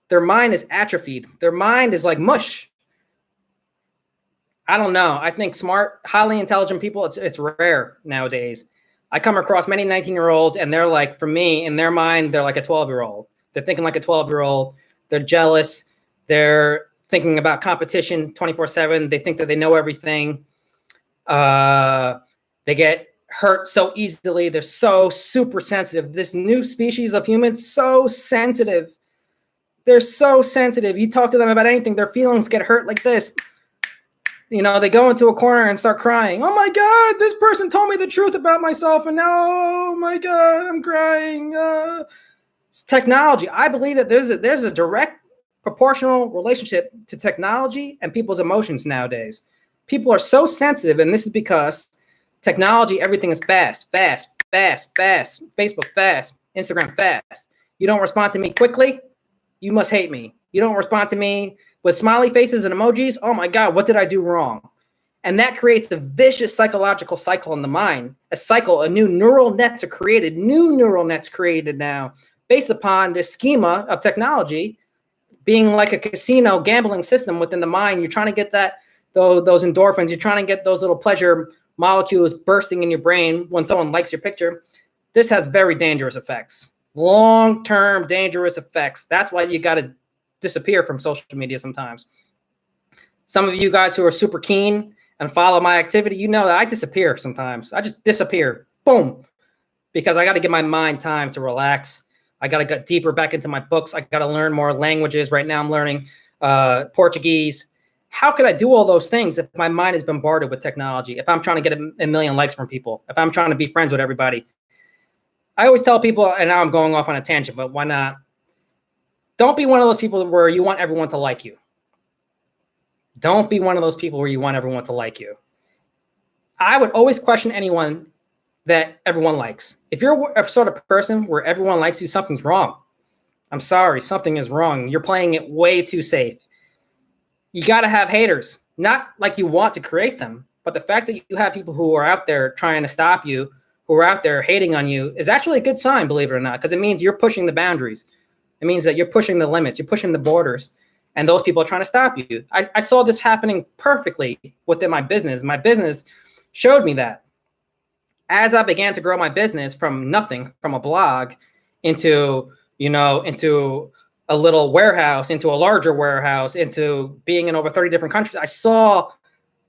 Their mind is atrophied. Their mind is like mush. I don't know. I think smart, highly intelligent people, it's rare nowadays. I come across many 19-year-olds, and they're like, for me, in their mind, they're like a 12-year-old. They're thinking like a 12-year-old. They're jealous. They're thinking about competition 24/7. They think that they know everything. They get hurt so easily. They're so super sensitive. This new species of humans, so sensitive. They're so sensitive. You talk to them about anything, their feelings get hurt like this. You know, they go into a corner and start crying. Oh my God, this person told me the truth about myself, and now, oh my God, I'm crying. It's technology. I believe that there's a direct proportional relationship to technology and people's emotions nowadays. People are so sensitive, and this is because technology, everything is fast. Facebook fast, Instagram fast. You don't respond to me quickly, you must hate me. You don't respond to me with smiley faces and emojis. Oh my God, what did I do wrong? And that creates the vicious psychological cycle in the mind. A cycle, new neural nets are created now based upon this schema of technology being like a casino gambling system within the mind. You're trying to get those endorphins. You're trying to get those little pleasure molecules bursting in your brain when someone likes your picture. This has very dangerous effects, long-term dangerous effects. That's why you got to disappear from social media sometimes. Some of you guys who are super keen and follow my activity, you know that I disappear sometimes. I just disappear, boom, because I got to give my mind time to relax. I got to get deeper back into my books. I got to learn more languages. Right now I'm learning Portuguese. How could I do all those things if my mind is bombarded with technology? If I'm trying to get a million likes from people, if I'm trying to be friends with everybody. I always tell people, and now I'm going off on a tangent, but why not? Don't be one of those people where you want everyone to like you. Don't be one of those people where you want everyone to like you. I would always question anyone that everyone likes. If you're a sort of person where everyone likes you, something's wrong. I'm sorry, something is wrong. You're playing it way too safe. You got to have haters, not like you want to create them, but the fact that you have people who are out there trying to stop you, who are out there hating on you, is actually a good sign, believe it or not, because it means you're pushing the boundaries. It means that you're pushing the limits, you're pushing the borders, and those people are trying to stop you. I saw this happening perfectly within my business. My business showed me that. As I began to grow my business from nothing, from a blog, into a little warehouse, into a larger warehouse, into being in over 30 different countries, I saw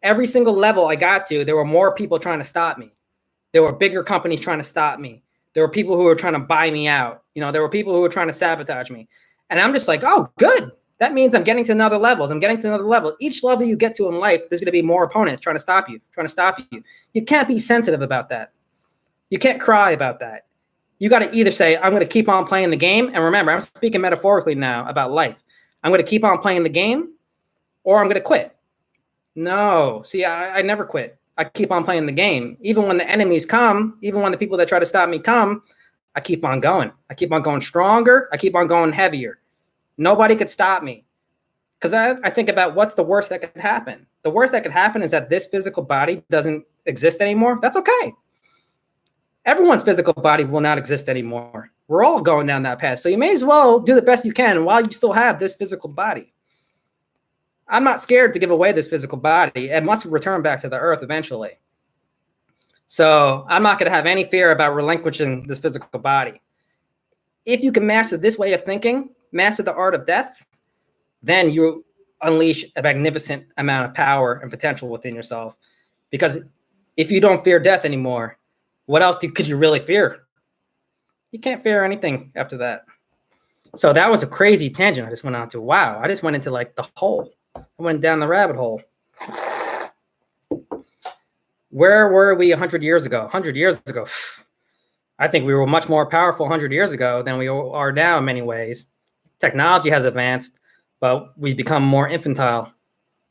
every single level I got to, there were more people trying to stop me. There were bigger companies trying to stop me. There were people who were trying to buy me out. There were people who were trying to sabotage me. And I'm just like, oh, good. That means I'm getting to another levels. I'm getting to another level. Each level you get to in life, there's going to be more opponents trying to stop you. You can't be sensitive about that. You can't cry about that. You got to either say, I'm going to keep on playing the game. And remember, I'm speaking metaphorically now about life. I'm going to keep on playing the game, or I'm going to quit. No. See, I never quit. I keep on playing the game. Even when the enemies come, even when the people that try to stop me come, I keep on going. I keep on going stronger. I keep on going heavier. Nobody could stop me. Because I think about what's the worst that could happen. The worst that could happen is that this physical body doesn't exist anymore. That's okay. Everyone's physical body will not exist anymore. We're all going down that path. So you may as well do the best you can while you still have this physical body. I'm not scared to give away this physical body. It must return back to the earth eventually. So I'm not going to have any fear about relinquishing this physical body. If you can master this way of thinking, master the art of death, then you unleash a magnificent amount of power and potential within yourself. Because if you don't fear death anymore, what else could you really fear? You can't fear anything after that. So that was a crazy tangent I just went on to. Wow, I just went into like the hole. I went down the rabbit hole. Where were we 100 years ago? 100 years ago. I think we were much more powerful 100 years ago than we are now in many ways. Technology has advanced, but we've become more infantile.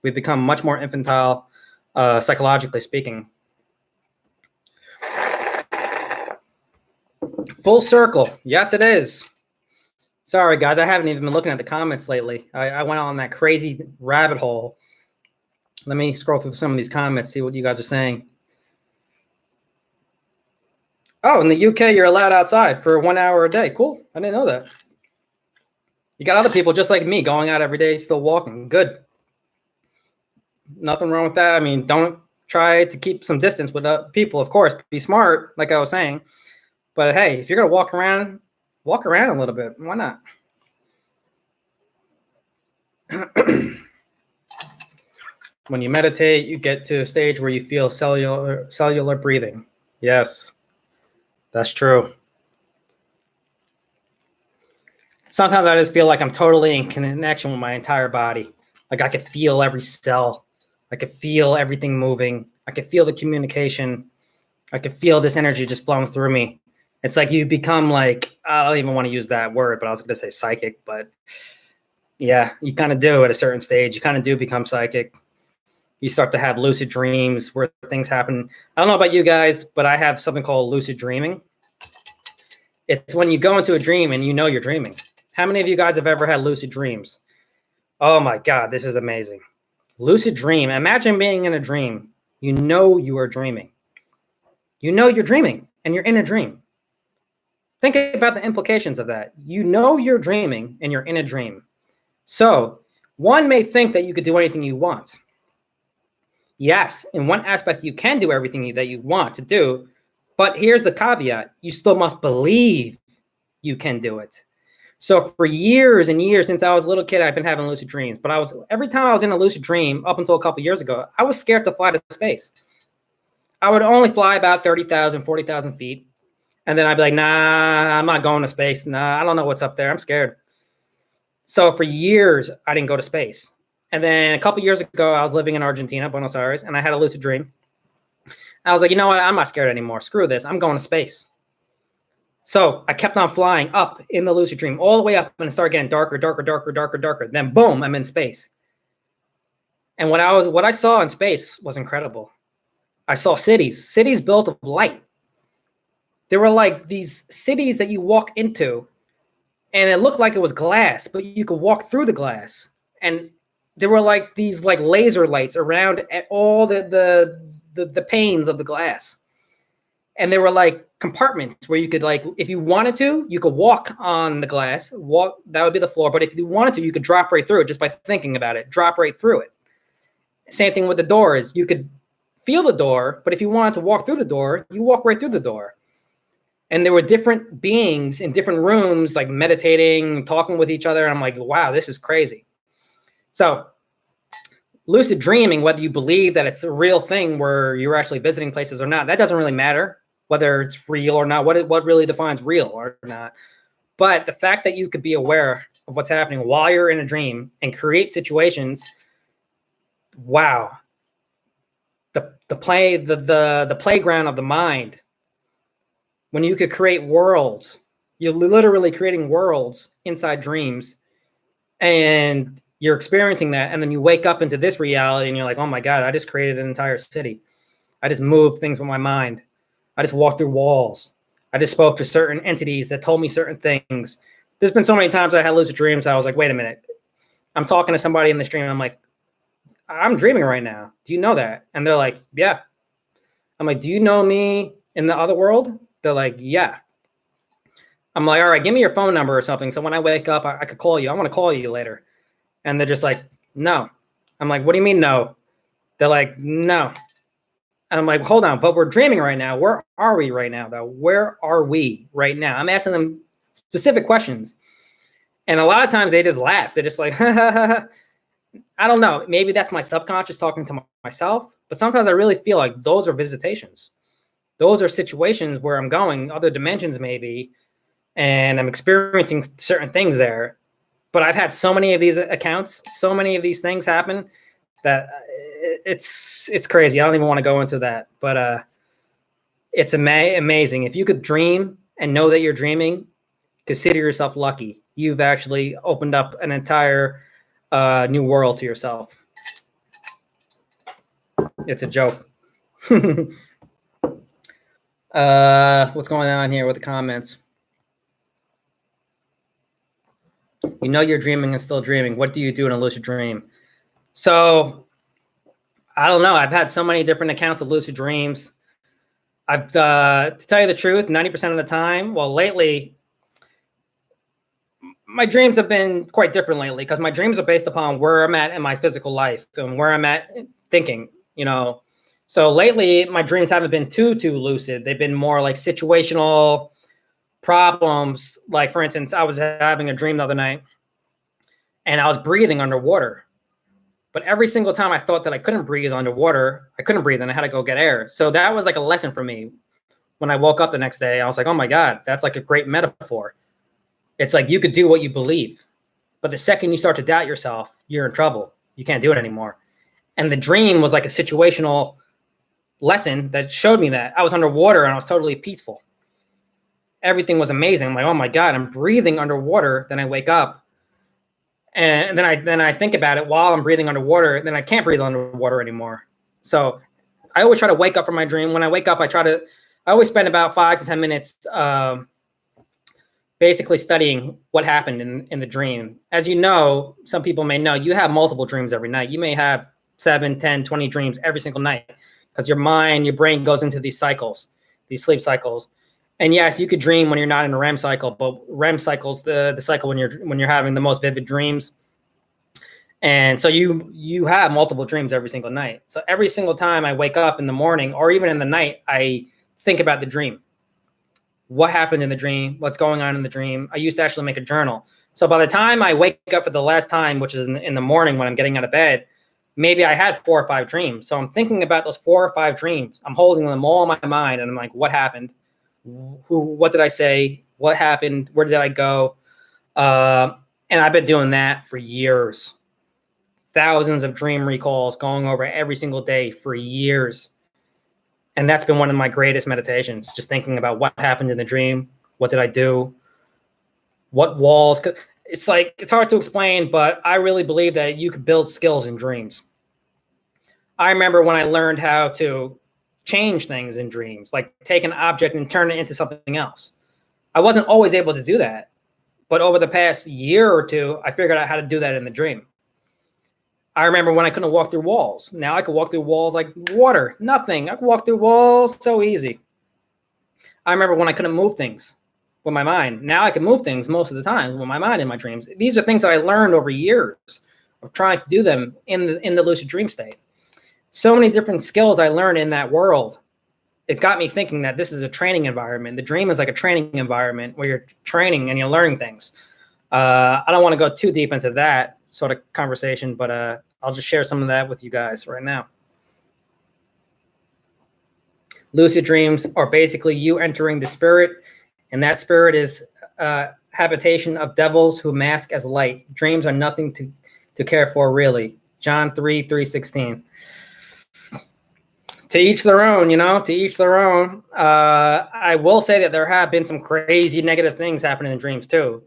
We've become much more infantile, psychologically speaking. Full circle. Yes, it is. Sorry, guys. I haven't even been looking at the comments lately. I went on that crazy rabbit hole. Let me scroll through some of these comments, see what you guys are saying. Oh, in the UK, you're allowed outside for 1 hour a day. Cool. I didn't know that. You got other people just like me going out every day, still walking. Good. Nothing wrong with that. I mean, don't try to keep some distance with people, of course. Be smart, like I was saying. But hey, if you're going to walk around a little bit. Why not? When you meditate, you get to a stage where you feel cellular breathing. Yes, that's true. Sometimes I just feel like I'm totally in connection with my entire body. Like I could feel every cell. I could feel everything moving. I could feel the communication. I could feel this energy just flowing through me. It's like you become like, I don't even want to use that word, but I was going to say psychic. But yeah, you kind of do at a certain stage. You kind of do become psychic. You start to have lucid dreams where things happen. I don't know about you guys, but I have something called lucid dreaming. It's when you go into a dream and you know you're dreaming. How many of you guys have ever had lucid dreams? Oh my God, this is amazing. Lucid dream. Imagine being in a dream. You know you are dreaming. You know you're dreaming and you're in a dream. Think about the implications of that. You know you're dreaming and you're in a dream. So one may think that you could do anything you want. Yes, in one aspect, you can do everything that you want to do, but here's the caveat. You still must believe you can do it. So for years and years, since I was a little kid, I've been having lucid dreams, but every time I was in a lucid dream up until a couple years ago, I was scared to fly to space. I would only fly about 30,000, 40,000 feet. And then I'd be like, nah, I'm not going to space. Nah, I don't know what's up there. I'm scared. So for years, I didn't go to space. And then a couple years ago, I was living in Argentina, Buenos Aires, and I had a lucid dream. I was like, you know what? I'm not scared anymore. Screw this. I'm going to space. So I kept on flying up in the lucid dream, all the way up, and it started getting darker, darker, darker, darker, darker. Then boom, I'm in space. And what I saw in space was incredible. I saw cities built of light. There were like these cities that you walk into, and it looked like it was glass, but you could walk through the glass. And there were like these like laser lights around at all the panes of the glass. And there were like compartments where you could, like, if you wanted to, you could walk on the glass, that would be the floor. But if you wanted to, you could drop right through it just by thinking about it, drop right through it. Same thing with the doors. You could feel the door, but if you wanted to walk through the door, you walk right through the door. And there were different beings in different rooms, like meditating, talking with each other. And I'm like, wow, this is crazy. So lucid dreaming, whether you believe that it's a real thing where you're actually visiting places or not, that doesn't really matter whether it's real or not, what really defines real or not. But the fact that you could be aware of what's happening while you're in a dream and create situations, wow. The playground of the mind, when you could create worlds, you're literally creating worlds inside dreams, and you're experiencing that, and then you wake up into this reality and you're like, oh my God, I just created an entire city. I just moved things with my mind. I just walked through walls. I just spoke to certain entities that told me certain things. There's been so many times I had lucid dreams. I was like, wait a minute. I'm talking to somebody in this dream. I'm like, I'm dreaming right now. Do you know that? And they're like, yeah. I'm like, do you know me in the other world? They're like, yeah. I'm like, all right, give me your phone number or something. So when I wake up, I could call you. I want to call you later. And they're just like, no. I'm like, what do you mean no? They're like, no. And I'm like, hold on, but we're dreaming right now. Where are we right now, though? Where are we right now? I'm asking them specific questions. And a lot of times they just laugh. They're just like, I don't know. Maybe that's my subconscious talking to myself. But sometimes I really feel like those are visitations. Those are situations where I'm going, other dimensions maybe, and I'm experiencing certain things there. But I've had so many of these accounts, so many of these things happen that it's crazy. I don't even want to go into that, but it's amazing. If you could dream and know that you're dreaming, consider yourself lucky. You've actually opened up an entire new world to yourself. It's a joke. What's going on here with the comments? You know you're dreaming and still dreaming. What do you do in a lucid dream? So I don't know. I've had so many different accounts of lucid dreams. I've, to tell you the truth, 90% of the time, well, lately, my dreams have been quite different lately because my dreams are based upon where I'm at in my physical life and where I'm at thinking, you know. So lately, my dreams haven't been too lucid. They've been more like situational problems. Like, for instance, I was having a dream the other night, and I was breathing underwater. But every single time I thought that I couldn't breathe underwater, I couldn't breathe, and I had to go get air. So that was like a lesson for me. When I woke up the next day, I was like, oh my God, that's like a great metaphor. It's like you could do what you believe. But the second you start to doubt yourself, you're in trouble. You can't do it anymore. And the dream was like a situational lesson that showed me that. I was underwater and I was totally peaceful. Everything was amazing. I'm like, oh my God, I'm breathing underwater. Then I wake up. And then I think about it while I'm breathing underwater. Then I can't breathe underwater anymore. So I always try to wake up from my dream. When I wake up, I always spend about 5 to 10 minutes basically studying what happened in the dream. As you know, some people may know, you have multiple dreams every night. You may have 7, 10, 20 dreams every single night because your mind, your brain goes into these cycles, these sleep cycles. And yes, you could dream when you're not in a REM cycle, but REM cycle's the cycle when you're having the most vivid dreams. And so you have multiple dreams every single night. So every single time I wake up in the morning or even in the night, I think about the dream. What happened in the dream? What's going on in the dream? I used to actually make a journal. So by the time I wake up for the last time, which is in the morning when I'm getting out of bed, maybe I had 4 or 5 dreams. So I'm thinking about those 4 or 5 dreams. I'm holding them all in my mind. And I'm like, what happened? What did I say? What happened? Where did I go? And I've been doing that for years. Thousands of dream recalls going over every single day for years. And that's been one of my greatest meditations, just thinking about what happened in the dream. What did I do? What walls? It's like, it's hard to explain, but I really believe that you could build skills in dreams. I remember when I learned how to change things in dreams, like take an object and turn it into something else. I wasn't always able to do that, but over the past year or 2, I figured out how to do that in the dream. I remember when I couldn't walk through walls. Now I could walk through walls like water, nothing. I could walk through walls so easy. I remember when I couldn't move things with my mind. Now I can move things most of the time with my mind in my dreams. These are things that I learned over years of trying to do them in the lucid dream state. So many different skills I learned in that world. It got me thinking that this is a training environment. The dream is like a training environment where you're training and you're learning things. I don't want to go too deep into that sort of conversation, but I'll just share some of that with you guys right now. Lucid dreams are basically you entering the spirit, and that spirit is habitation of devils who mask as light. Dreams are nothing to care for, really. John 3:16. To each their own, you know, to each their own. I will say that there have been some crazy negative things happening in dreams too.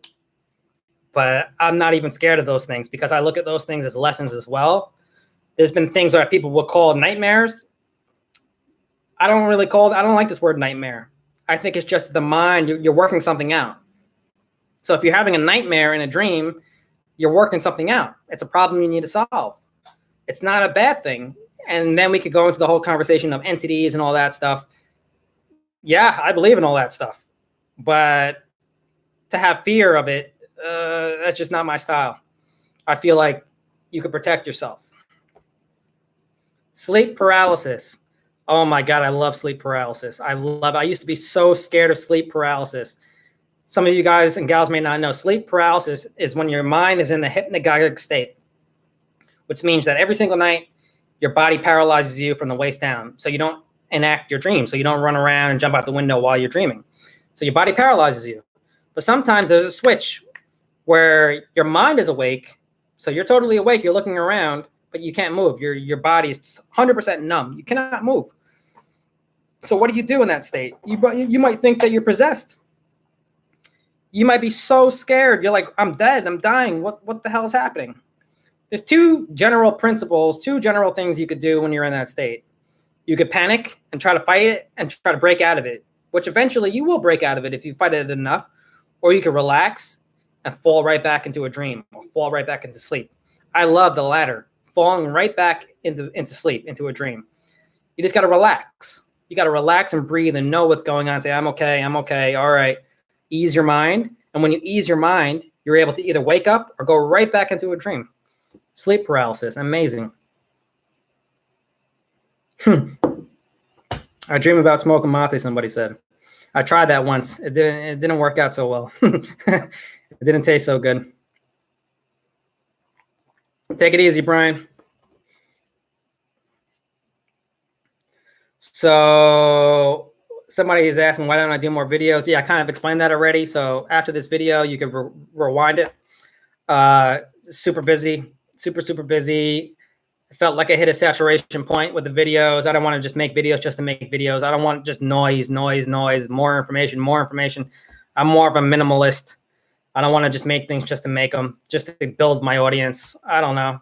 But I'm not even scared of those things because I look at those things as lessons as well. There's been things that people would call nightmares. I don't like this word nightmare. I think it's just the mind, you're working something out. So if you're having a nightmare in a dream, you're working something out. It's a problem you need to solve. It's not a bad thing. And then we could go into the whole conversation of entities and all that stuff. Yeah, I believe in all that stuff. But to have fear of it, that's just not my style. I feel like you could protect yourself. Sleep paralysis. Oh my God, I love sleep paralysis. I used to be so scared of sleep paralysis. Some of you guys and gals may not know, sleep paralysis is when your mind is in the hypnagogic state, which means that every single night, your body paralyzes you from the waist down. So you don't enact your dream. So you don't run around and jump out the window while you're dreaming. So your body paralyzes you. But sometimes there's a switch where your mind is awake. So you're totally awake. You're looking around, but you can't move. Your body is 100% numb. You cannot move. So what do you do in that state? You might think that you're possessed. You might be so scared. You're like, I'm dead. I'm dying. What the hell is happening? There's 2 general principles, 2 general things you could do when you're in that state. You could panic and try to fight it and try to break out of it, which eventually you will break out of it if you fight it enough. Or you could relax and fall right back into a dream or fall right back into sleep. I love the latter, falling right back into sleep, into a dream. You just got to relax. You got to relax and breathe and know what's going on. Say, I'm okay. I'm okay. All right. Ease your mind. And when you ease your mind, you're able to either wake up or go right back into a dream. Sleep paralysis. Amazing. I dream about smoking Mattei, somebody said. I tried that once. It didn't work out so well. It didn't taste so good. Take it easy, Brian. So somebody is asking, why don't I do more videos? Yeah, I kind of explained that already. So after this video, you can rewind it. Super busy, super busy. I felt like I hit a saturation point with the videos. I don't want to just make videos just to make videos. I don't want just noise, more information. I'm more of a minimalist. I don't want to just make things just to make them, just to build my audience. I don't know.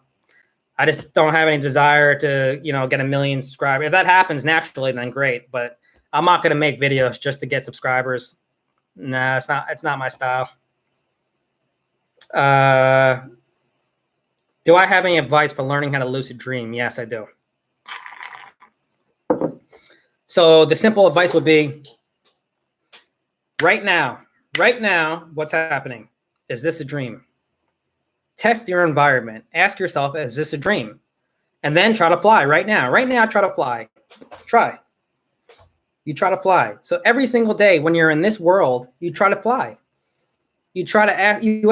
I just don't have any desire to, get 1 million subscribers. If that happens naturally, then great. But I'm not going to make videos just to get subscribers. Nah, it's not my style. Do I have any advice for learning how to lucid dream? Yes, I do. So the simple advice would be, right now, what's happening? Is this a dream? Test your environment. Ask yourself, is this a dream? And then try to fly right now. Right now, try to fly. Try. You try to fly. So every single day when you're in this world, you try to fly. You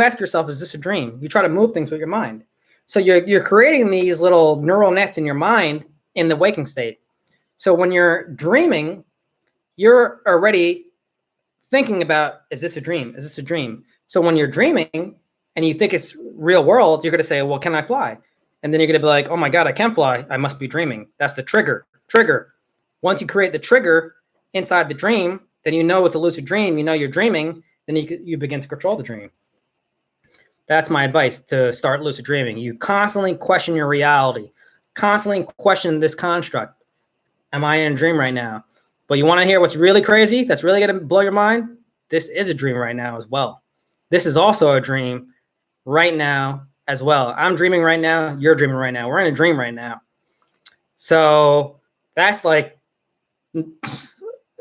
ask yourself, is this a dream? You try to move things with your mind. So you're creating these little neural nets in your mind in the waking state. So when you're dreaming, you're already thinking about, is this a dream? Is this a dream? So when you're dreaming and you think it's real world, you're going to say, well, can I fly? And then you're going to be like, oh my God, I can fly. I must be dreaming. That's the trigger. Once you create the trigger inside the dream, then you know it's a lucid dream. You know you're dreaming. Then you begin to control the dream. That's my advice to start lucid dreaming. You constantly question your reality, constantly question this construct. Am I in a dream right now? But you want to hear what's really crazy? That's really going to blow your mind? This is a dream right now as well. This is also a dream right now as well. I'm dreaming right now. You're dreaming right now. We're in a dream right now. So that's like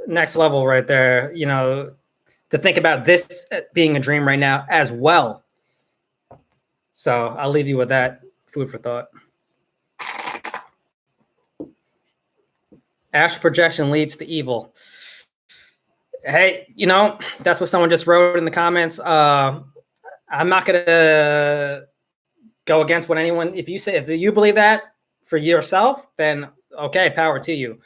next level right there, to think about this being a dream right now as well. So I'll leave you with that food for thought. Astral projection leads to evil. Hey, that's what someone just wrote in the comments. I'm not going to go against what anyone, if you believe that for yourself, then okay, power to you.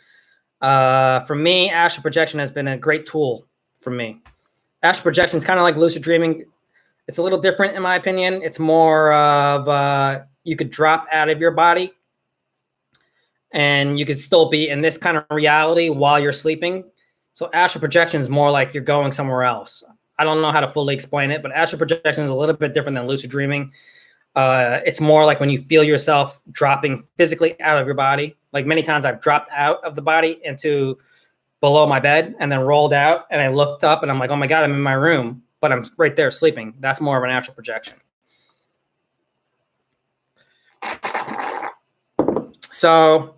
For me, astral projection has been a great tool for me. Astral projection is kind of like lucid dreaming. It's a little different in my opinion. It's more of you could drop out of your body and you could still be in this kind of reality while you're sleeping. So astral projection is more like you're going somewhere else. I don't know how to fully explain it, but astral projection is a little bit different than lucid dreaming. It's more like when you feel yourself dropping physically out of your body. Like many times I've dropped out of the body into below my bed and then rolled out and I looked up and I'm like, oh my God, I'm in my room, but I'm right there sleeping. That's more of an astral projection. So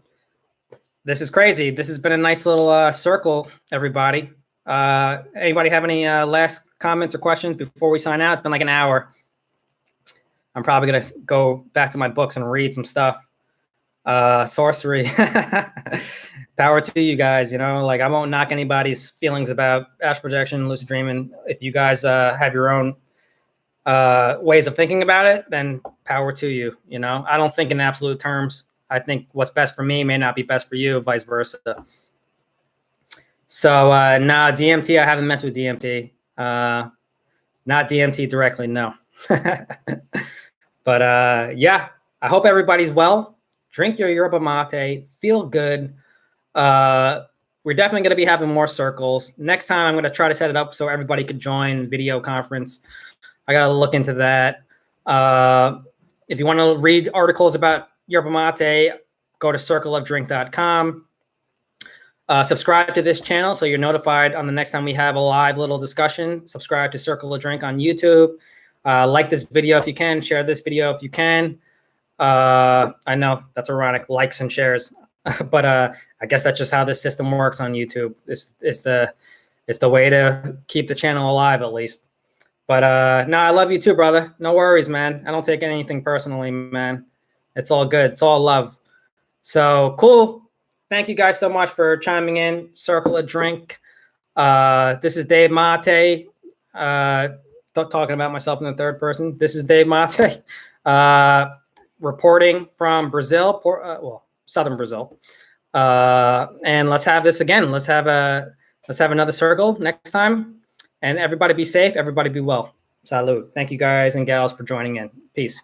this is crazy. This has been a nice little circle, everybody. Anybody have any last comments or questions before we sign out? It's been like an hour. I'm probably going to go back to my books and read some stuff. Sorcery. Power to you guys, like I won't knock anybody's feelings about astral projection, lucid dreaming. If you guys have your own ways of thinking about it, then power to you. I don't think in absolute terms. I think what's best for me may not be best for you, vice versa. So nah, DMT, I haven't messed with DMT. Not DMT directly, no. But yeah, I hope everybody's well. Drink your yerba mate, feel good. We're definitely going to be having more circles. Next time, I'm going to try to set it up so everybody could join video conference. I got to look into that. If you want to read articles about yerba mate, go to circleofdrink.com. Subscribe to this channel so you're notified on the next time we have a live little discussion. Subscribe to Circle of Drink on YouTube. Like this video if you can. Share this video if you can. I know that's ironic, likes and shares. But I guess that's just how this system works on YouTube. It's the way to keep the channel alive, at least. But no, I love you too, brother. No worries, man. I don't take anything personally, man. It's all good. It's all love. So cool. Thank you guys so much for chiming in. Circle a drink. This is Dave Mattei. Talking about myself in the third person. This is Dave Mattei, reporting from Brazil, southern Brazil. And let's have this again. Let's have another circle next time. And everybody be safe. Everybody be well. Salud. Thank you guys and gals for joining in. Peace.